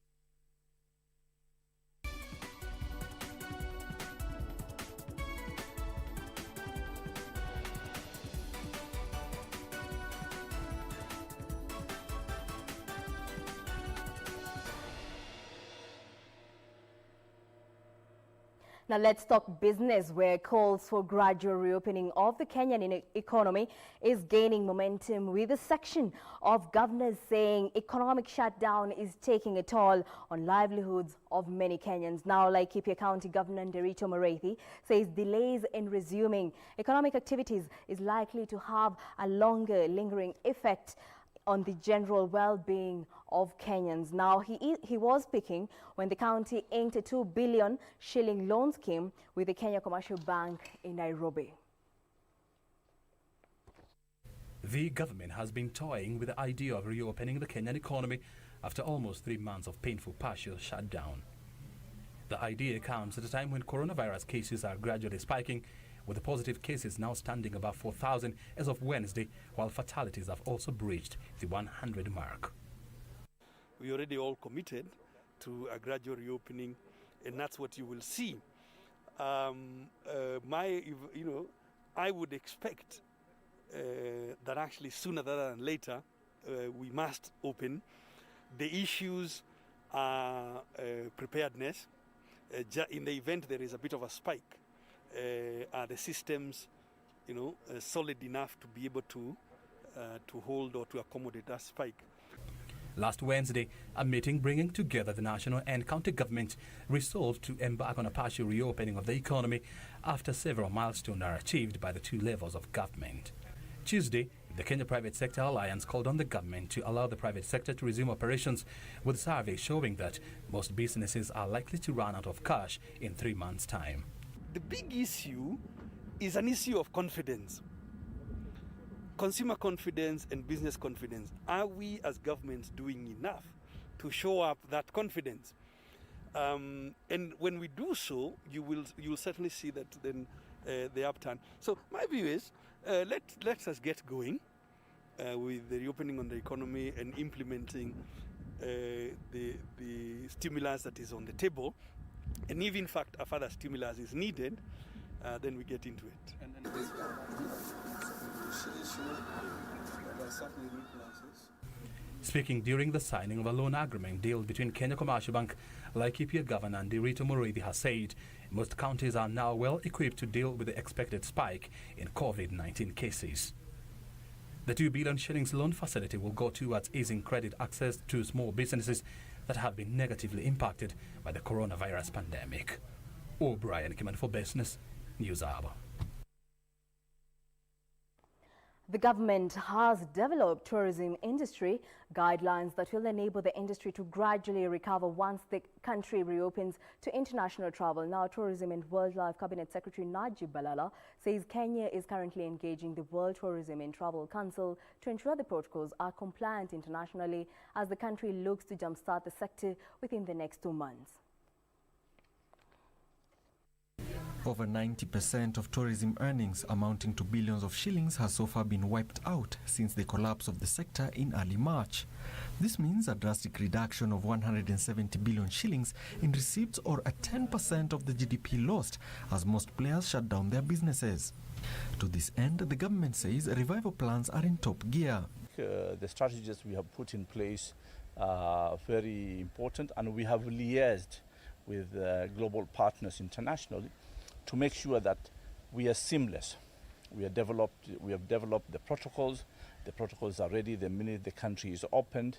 Now let's talk business, where calls for gradual reopening of the Kenyan economy is gaining momentum, with a section of governors saying economic shutdown is taking a toll on livelihoods of many Kenyans. Now, Laikipia County Governor Nderito Moreithi says delays in resuming economic activities is likely to have a longer lingering effect on the general well-being of Kenyans. Now, he was speaking when the county inked a 2 billion shilling loan scheme with the Kenya Commercial Bank in Nairobi. The government has been toying with the idea of reopening the Kenyan economy after almost 3 months of painful partial shutdown. The idea comes at a time when coronavirus cases are gradually spiking, with the positive cases now standing above 4,000 as of Wednesday, while fatalities have also breached the 100 mark. We already all committed to a gradual reopening, and that's what you will see. I would expect that actually sooner rather than later we must open. The issues are preparedness. In the event there is a bit of a spike, are the systems, solid enough to be able to hold or to accommodate that spike? Last Wednesday, a meeting bringing together the national and county government resolved to embark on a partial reopening of the economy after several milestones are achieved by the two levels of government. Tuesday, the Kenya Private Sector Alliance called on the government to allow the private sector to resume operations, with surveys showing that most businesses are likely to run out of cash in 3 months' time. The big issue is an issue of confidence. Consumer confidence and business confidence. Are we as governments doing enough to show up that confidence? And when we do so, you'll certainly see that then the upturn. So my view is let us get going with the reopening on the economy and implementing the stimulus that is on the table, and if in fact a further stimulus is needed, then we get into it. Speaking during the signing of a loan agreement deal between Kenya Commercial Bank, Laikipia Governor Ndirito Muriithi has said most counties are now well equipped to deal with the expected spike in COVID-19 cases. The 2 billion shillings loan facility will go towards easing credit access to small businesses that have been negatively impacted by the coronavirus pandemic. O'Brien Kiman for Business, NewsHour. The government has developed tourism industry guidelines that will enable the industry to gradually recover once the country reopens to international travel. Now, Tourism and Wildlife Cabinet Secretary Najib Balala says Kenya is currently engaging the World Tourism and Travel Council to ensure the protocols are compliant internationally as the country looks to jumpstart the sector within the next 2 months. Over 90% of tourism earnings, amounting to billions of shillings, has so far been wiped out since the collapse of the sector in early March. This means a drastic reduction of 170 billion shillings in receipts, or a 10% of the GDP lost, as most players shut down their businesses. To this end, the government says revival plans are in top gear. The strategies we have put in place are very important, and we have liaised with global partners internationally to make sure that we are seamless. We have developed the protocols. The protocols are ready. The minute the country is opened,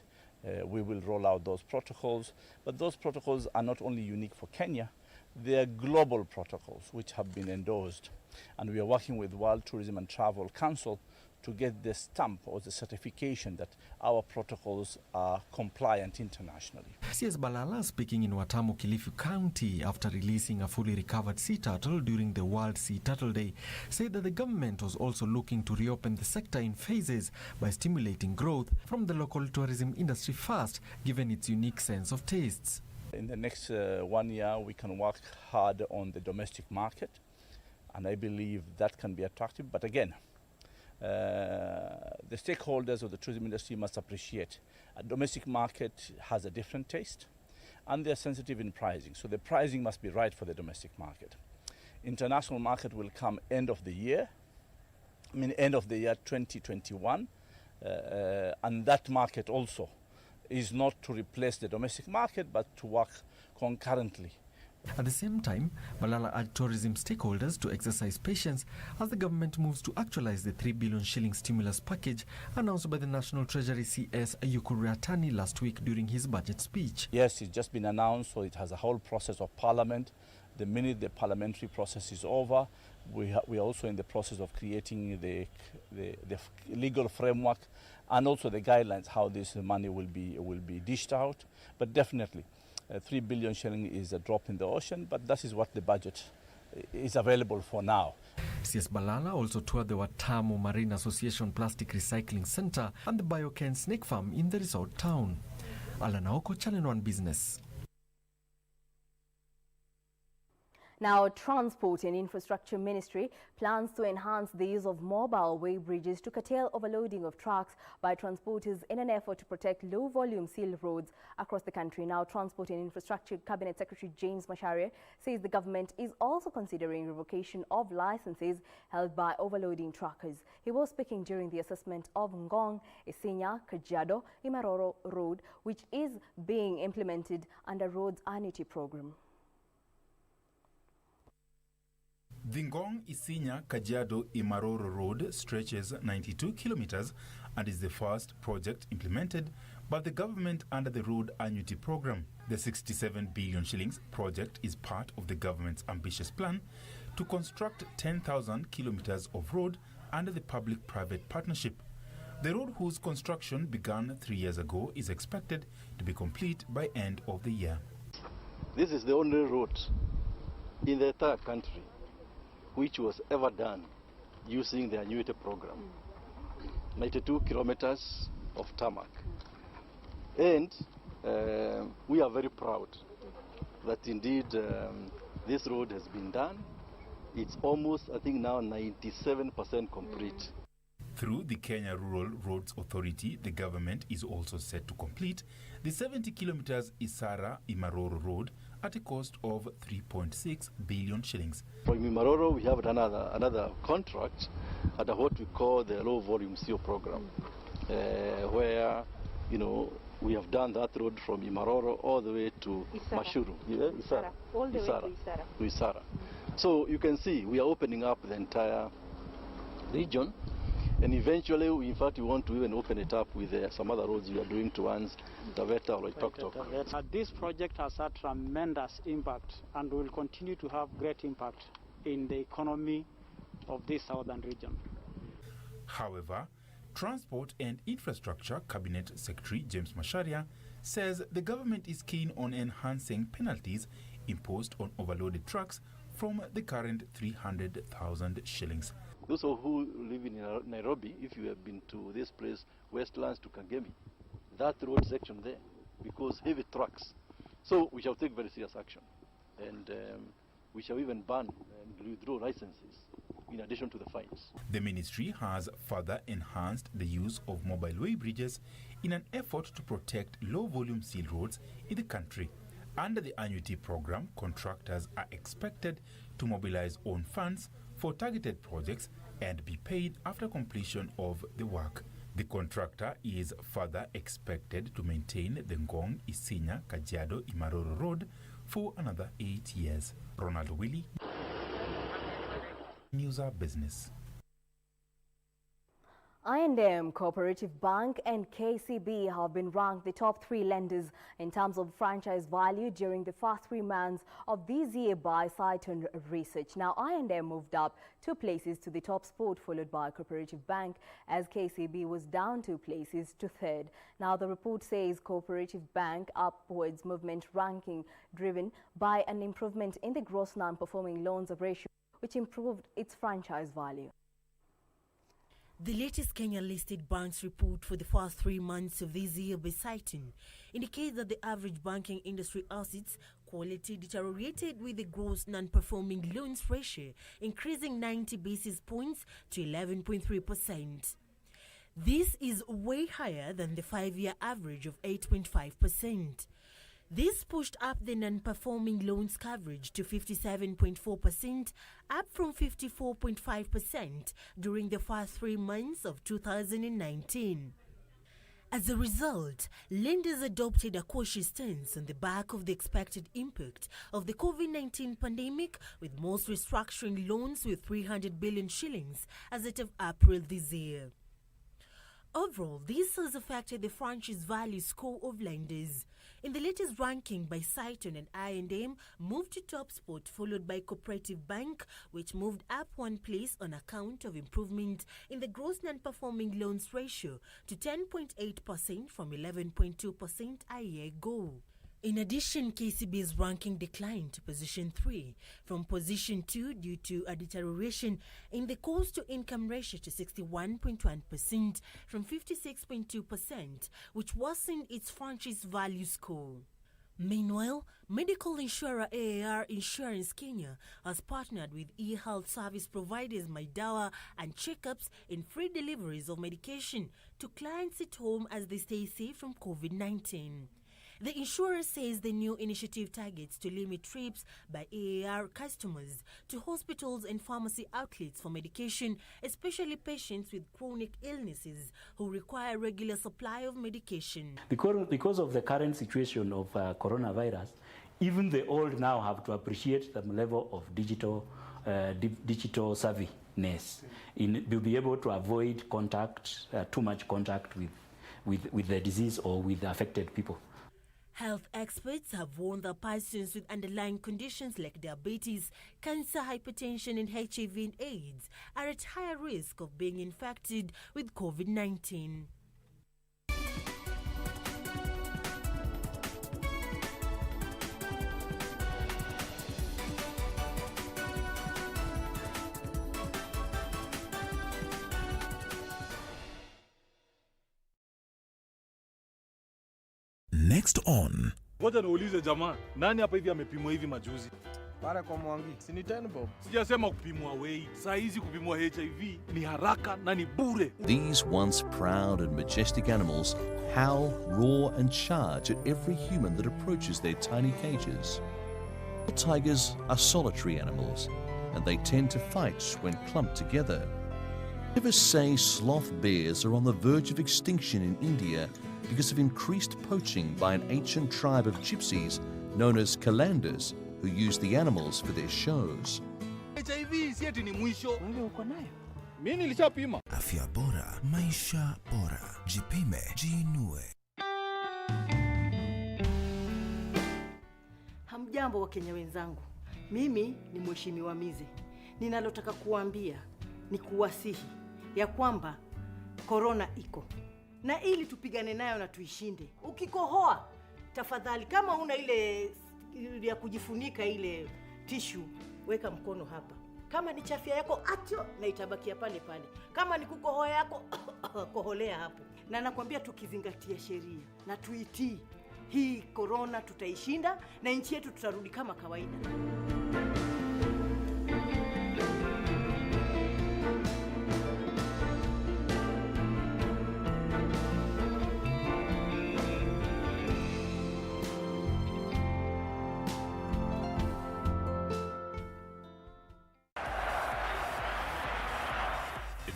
we will roll out those protocols. But those protocols are not only unique for Kenya, they are global protocols which have been endorsed. And we are working with World Tourism and Travel Council to get the stamp or the certification that our protocols are compliant internationally. CS Balala, speaking in Watamu, Kilifi County, after releasing a fully recovered sea turtle during the World Sea Turtle Day, said that the government was also looking to reopen the sector in phases by stimulating growth from the local tourism industry first, given its unique sense of tastes. In the next 1 year, we can work hard on the domestic market, and I believe that can be attractive. But again, the stakeholders of the tourism industry must appreciate a domestic market has a different taste, and they're sensitive in pricing. So the pricing must be right for the domestic market. International market will come end of the year 2021, and that market also is not to replace the domestic market, but to work concurrently. At the same time, Balala urged tourism stakeholders to exercise patience as the government moves to actualize the 3 billion shilling stimulus package announced by the National Treasury CS Yukuriatani last week during his budget speech. Yes, it's just been announced, so it has a whole process of parliament. The minute the parliamentary process is over, we are also in the process of creating the legal framework and also the guidelines how this money will be dished out. But definitely, 3 billion shilling is a drop in the ocean, but that is what the budget is available for now. CS Balala also toured the Watamu Marine Association Plastic Recycling Center and the Bioken Snake Farm in the resort town. Alana Oko, Channel 1 Business. Now, Transport and Infrastructure Ministry plans to enhance the use of mobile weigh bridges to curtail overloading of trucks by transporters in an effort to protect low-volume seal roads across the country. Now, Transport and Infrastructure Cabinet Secretary James Macharia says the government is also considering revocation of licenses held by overloading truckers. He was speaking during the assessment of Ngong, Isinya, Kajiado, Imaroro Road, which is being implemented under Roads Annuity Program. The Ngong Isinya Kajiado Imaroro Road stretches 92 kilometers and is the first project implemented by the government under the Road Annuity Program. The 67 billion shillings project is part of the government's ambitious plan to construct 10,000 kilometers of road under the public-private partnership. The road, whose construction began 3 years ago, is expected to be complete by end of the year. This is the only road in the entire country which was ever done using the annuity program. 92 kilometers of tarmac. And we are very proud that indeed this road has been done. It's almost, I think now, 97% complete. Through the Kenya Rural Roads Authority, the government is also set to complete the 70 kilometers Isara-Imaroro Road at a cost of 3.6 billion shillings. For Imaroro, we have another contract under what we call the low volume CO program, where, we have done that road from Imaroro all the way to Mashuru. Isara. All the way to Isara. So you can see we are opening up the entire region. And eventually, in fact, we want to even open it up with some other roads we are doing towards Taveta or Loitoktok. This project has had tremendous impact and will continue to have great impact in the economy of this southern region. However, Transport and Infrastructure Cabinet Secretary James Macharia says the government is keen on enhancing penalties imposed on overloaded trucks from the current 300,000 shillings. Those who live in Nairobi, if you have been to this place, Westlands to Kangemi, that road section there, because heavy trucks. So we shall take very serious action. And we shall even ban and withdraw licenses in addition to the fines. The ministry has further enhanced the use of mobile way bridges in an effort to protect low-volume seal roads in the country. Under the annuity program, contractors are expected to mobilize own funds for targeted projects and be paid after completion of the work. The contractor is further expected to maintain the Ngong, Isinya, Kajiado, Imaroro Road for another 8 years. Ronald Willie, NewsHour Business. I&M Cooperative Bank and KCB have been ranked the top 3 lenders in terms of franchise value during the first 3 months of this year by Citon Research. Now, I&M moved up 2 places to the top spot, followed by Cooperative Bank, as KCB was down 2 places to 3rd. Now, the report says Cooperative Bank upwards movement ranking driven by an improvement in the gross non-performing loans ratio, which improved its franchise value. The latest Kenya-listed banks report for the first 3 months of this year by Citon indicates that the average banking industry assets quality deteriorated, with the gross non-performing loans ratio increasing 90 basis points to 11.3%. This is way higher than the 5-year average of 8.5%. This pushed up the non-performing loans coverage to 57.4%, up from 54.5% during the first 3 months of 2019. As a result, lenders adopted a cautious stance on the back of the expected impact of the COVID-19 pandemic, with most restructuring loans with 300 billion shillings as of April this year. Overall, this has affected the franchise value score of lenders. In the latest ranking by Citon, and I&M moved to top spot, followed by Cooperative Bank, which moved up 1 place on account of improvement in the gross non-performing loans ratio to 10.8% from 11.2% a year ago. In addition, KCB's ranking declined to position 3 from position 2 due to a deterioration in the cost-to-income ratio to 61.1% from 56.2%, which worsened its franchise value score. Meanwhile, medical insurer AAR Insurance Kenya has partnered with e-health service providers Maidawa and Checkups in free deliveries of medication to clients at home as they stay safe from COVID-19. The insurer says the new initiative targets to limit trips by AAR customers to hospitals and pharmacy outlets for medication, especially patients with chronic illnesses who require regular supply of medication. Because of the current situation of coronavirus, even the old now have to appreciate the level of digital savviness to be able to avoid too much contact with the disease or with the affected people. Health experts have warned that persons with underlying conditions like diabetes, cancer, hypertension, and HIV and AIDS are at higher risk of being infected with COVID-19. Next on. Ngoja niulize jamaa, nani hapa hivi amepimwa hivi majuzi? Pale kwa Mwangi, si ni 10 bob. Sijasema kupimwa weight. Saa hizi kupimwa HIV ni haraka na ni bure. These once proud and majestic animals howl, roar and charge at every human that approaches their tiny cages. Tigers are solitary animals, and they tend to fight when clumped together. Rivers say sloth bears are on the verge of extinction in India because of increased poaching by an ancient tribe of gypsies known as Kalandars, who use the animals for their shows. HIV si eti ni mwisho. Wewe uko nayo? Mimi nilishapima. Afya bora, maisha bora. Jipime, jiinue. Hamjambo Wakenya wenzangu. Mimi ni Mheshimiwa Mize. Ninalotaka kuambia ni kuwasihi ya kwamba korona iko. Na ili tupigane nayo na tuishinde. Ukikohoa, tafadhali kama una ile ya kujifunika ile tissue, weka mkono hapa. Kama ni chafya yako acho na itabakia pale pale. Kama ni kukohoa yako koholea hapo. Na nakwambia tukizingatia sheria na tuitii, hii korona tutaishinda na nchi yetu tutarudi kama kawaida.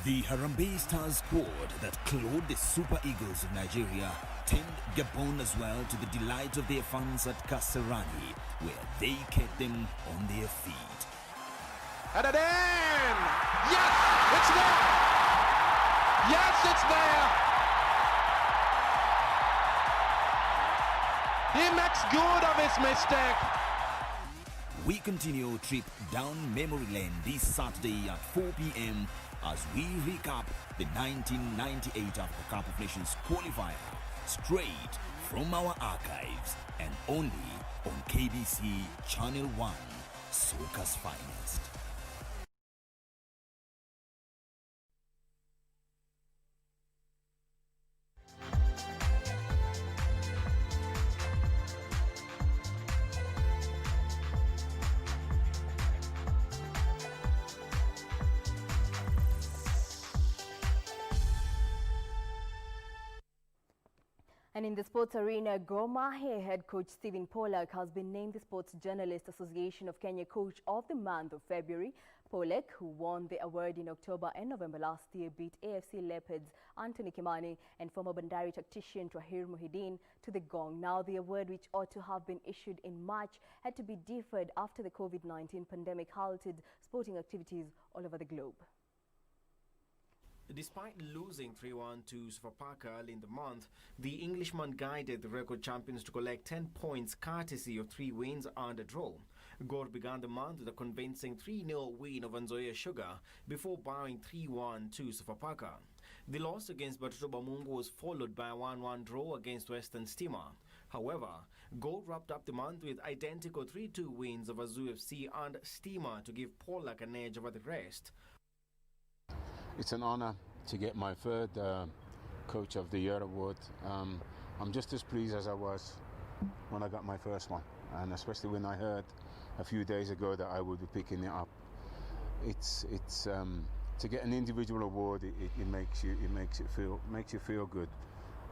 The Harambee Stars squad that clawed the Super Eagles of Nigeria turned Gabon as well to the delight of their fans at Kasarani, where they kept them on their feet. And it in! Yes, it's there! Yes, it's there! He makes good of his mistake. We continue our trip down memory lane this Saturday at 4 p.m. as we recap the 1998 Africa Cup of Nations qualifier straight from our archives and only on KBC Channel 1, Soca's finest. And in the sports arena, Gor Mahia head coach Stephen Pollack has been named the Sports Journalist Association of Kenya Coach of the month of February. Pollack, who won the award in October and November last year, beat AFC Leopards Anthony Kimani and former Bandari tactician Tahir Mohideen to the gong. Now the award, which ought to have been issued in March, had to be deferred after the COVID-19 pandemic halted sporting activities all over the globe. Despite losing 3-1 to Sofapaka early in the month, the Englishman guided the record champions to collect 10 points courtesy of 3 wins and a draw. Gor began the month with a convincing 3-0 win over Nzoia Sugar before bowing 3-1 to Sofapaka. The loss against Batoto Bamungu was followed by a 1-1 draw against Western Stima. However, Gor wrapped up the month with identical 3-2 wins over Zoo FC and Stima to give Pollack an edge over the rest. It's an honor to get my third Coach of the Year award. I'm just as pleased as I was when I got my first one, and especially when I heard a few days ago that I would be picking it up. It's to get an individual award. It makes you feel good.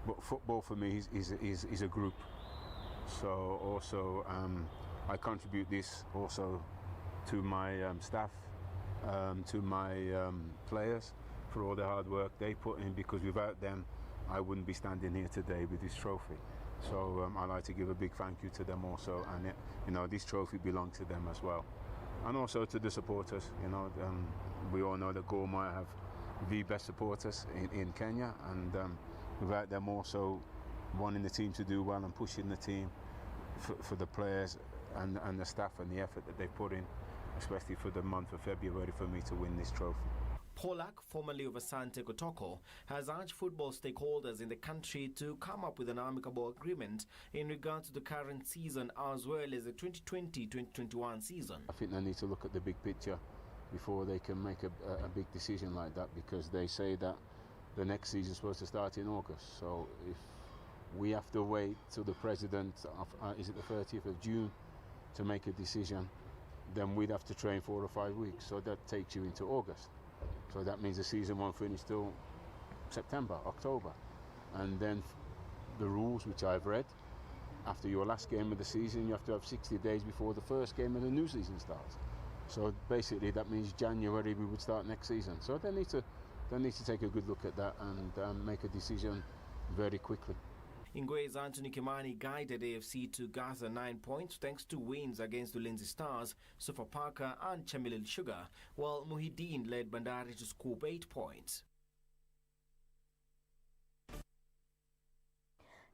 But football for me is a group. So also I contribute this also to my staff. To my players for all the hard work they put in, because without them I wouldn't be standing here today with this trophy. So I'd like to give a big thank you to them also, and this trophy belongs to them as well, and also to the supporters. We all know that Gor might have the best supporters in Kenya, and without them also wanting the team to do well and pushing the team for the players and the staff and the effort that they put in, especially for the month of February, for me to win this trophy. Pollack, formerly of Asante Kotoko, has urged football stakeholders in the country to come up with an amicable agreement in regard to the current season as well as the 2020-2021 season. I think they need to look at the big picture before they can make a big decision like that, because they say that the next season is supposed to start in August. So if we have to wait till the president of, is it the 30th of June to make a decision, then we'd have to train 4 or 5 weeks. So that takes you into August. So that means the season won't finish till September, October. And then the rules, which I've read, after your last game of the season, you have to have 60 days before the first game of the new season starts. So basically that means January we would start next season. So they need to take a good look at that and make a decision very quickly. Ingwe's Anthony Kimani guided AFC to gather 9 points thanks to wins against the Lindsay Stars, Sofapaka and Chamilil Sugar, while Muhyiddin led Bandari to scoop 8 points.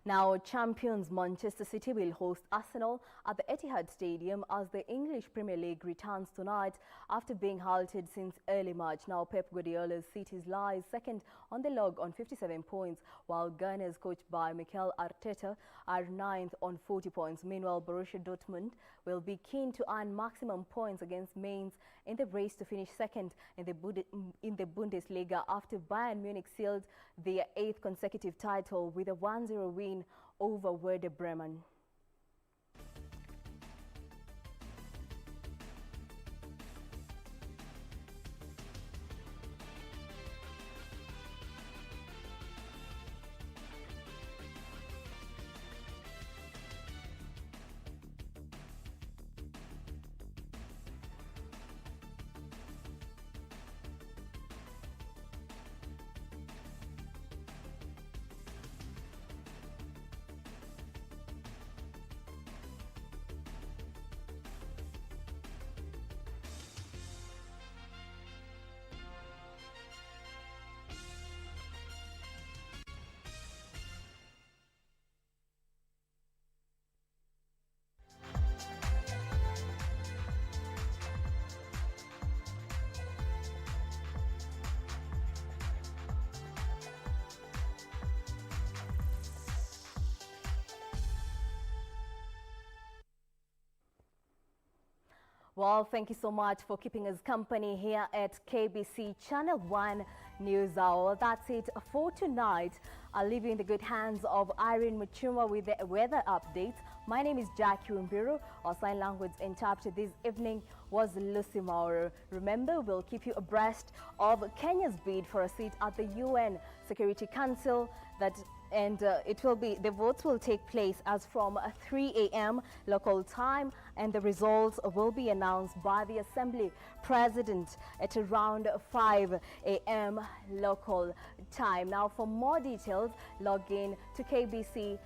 Now, champions Manchester City will host Arsenal at the Etihad Stadium as the English Premier League returns tonight after being halted since early March. Now, Pep Guardiola's City lies second on the log on 57 points, while Gunners, coached by Mikel Arteta, are ninth on 40 points. Meanwhile, Borussia Dortmund will be keen to earn maximum points against Mainz in the race to finish second in the Bundesliga after Bayern Munich sealed their 8th consecutive title with a 1-0 win over Werder Bremen. Well, thank you so much for keeping us company here at KBC Channel 1 News Hour. That's it for tonight. I'll leave you in the good hands of Irene Muchuma with the weather updates. My name is Jackie Wambiru. Our sign language interpreter this evening was Lucy Mauro. Remember, we'll keep you abreast of Kenya's bid for a seat at the UN Security Council the votes will take place as from 3 a.m. local time, and the results will be announced by the Assembly President at around 5 a.m. local time. Now, for more details, log in to kbc.co.ke.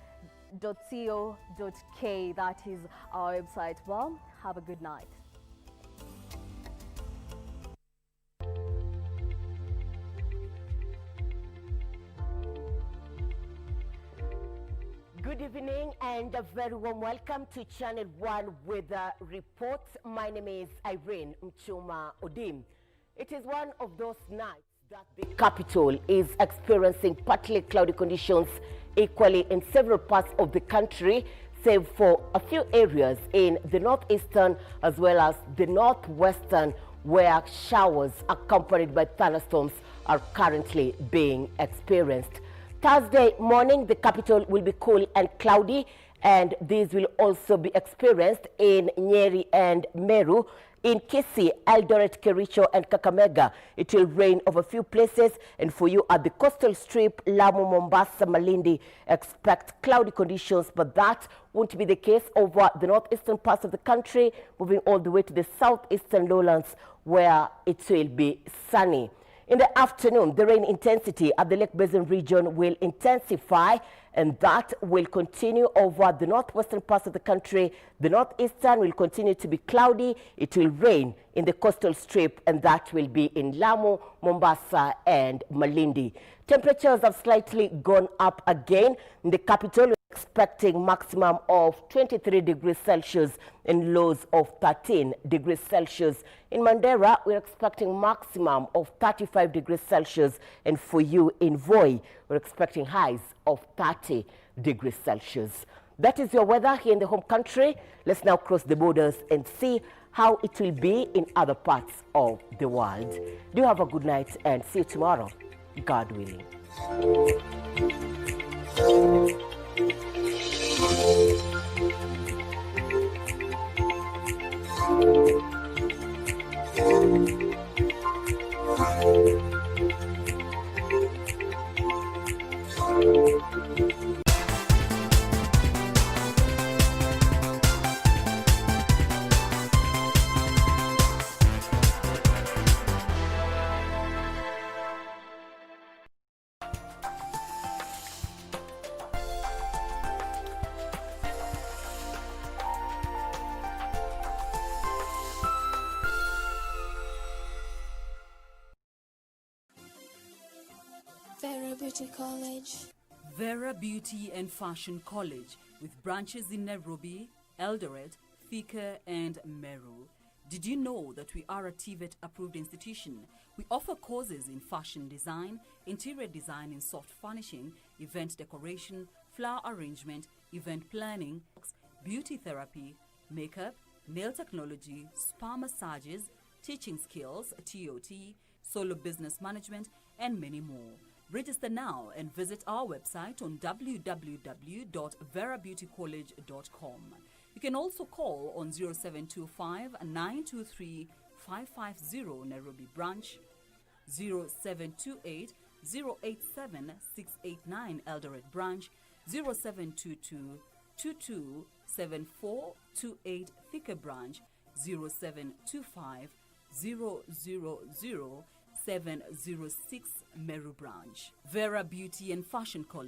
That is our website. Well, have a good night. Good evening and a very warm welcome to Channel 1 Weather Reports. My name is Irene Mchuma Odim. It is one of those nights that the capital is experiencing partly cloudy conditions equally in several parts of the country, save for a few areas in the northeastern as well as the northwestern, where showers accompanied by thunderstorms are currently being experienced. Thursday morning, the capital will be cool and cloudy, and these will also be experienced in Nyeri and Meru. In Kisii, Eldoret, Kericho, and Kakamega, it will rain over a few places. And for you at the coastal strip, Lamu, Mombasa, Malindi, expect cloudy conditions, but that won't be the case over the northeastern parts of the country, moving all the way to the southeastern lowlands, where it will be sunny. In the afternoon, the rain intensity at the Lake Basin region will intensify, and that will continue over the northwestern parts of the country. The northeastern will continue to be cloudy. It will rain in the coastal strip, and that will be in Lamu, Mombasa, and Malindi. Temperatures have slightly gone up again. In the capital, we're expecting maximum of 23 degrees Celsius and lows of 13 degrees Celsius. In Mandera, we're expecting maximum of 35 degrees Celsius, and for you in Voi, we're expecting highs of 30 degrees Celsius. That is your weather here in the home country. Let's now cross the borders and see how it will be in other parts of the world. Do have a good night and see you tomorrow, God willing. Beauty College. Vera Beauty and Fashion College, with branches in Nairobi, Eldoret, Thika and Meru. Did you know that we are a TVET approved institution? We offer courses in fashion design, interior design and soft furnishing, event decoration, flower arrangement, event planning, beauty therapy, makeup, nail technology, spa massages, teaching skills, TOT, solo business management, and many more. Register now and visit our website on www.verabeautycollege.com. You can also call on 0725 923 550 Nairobi branch, 0728 087 689 Eldoret branch, 0722 227428 Thika branch, 0725 000 706 Meru branch. Vera Beauty and Fashion College.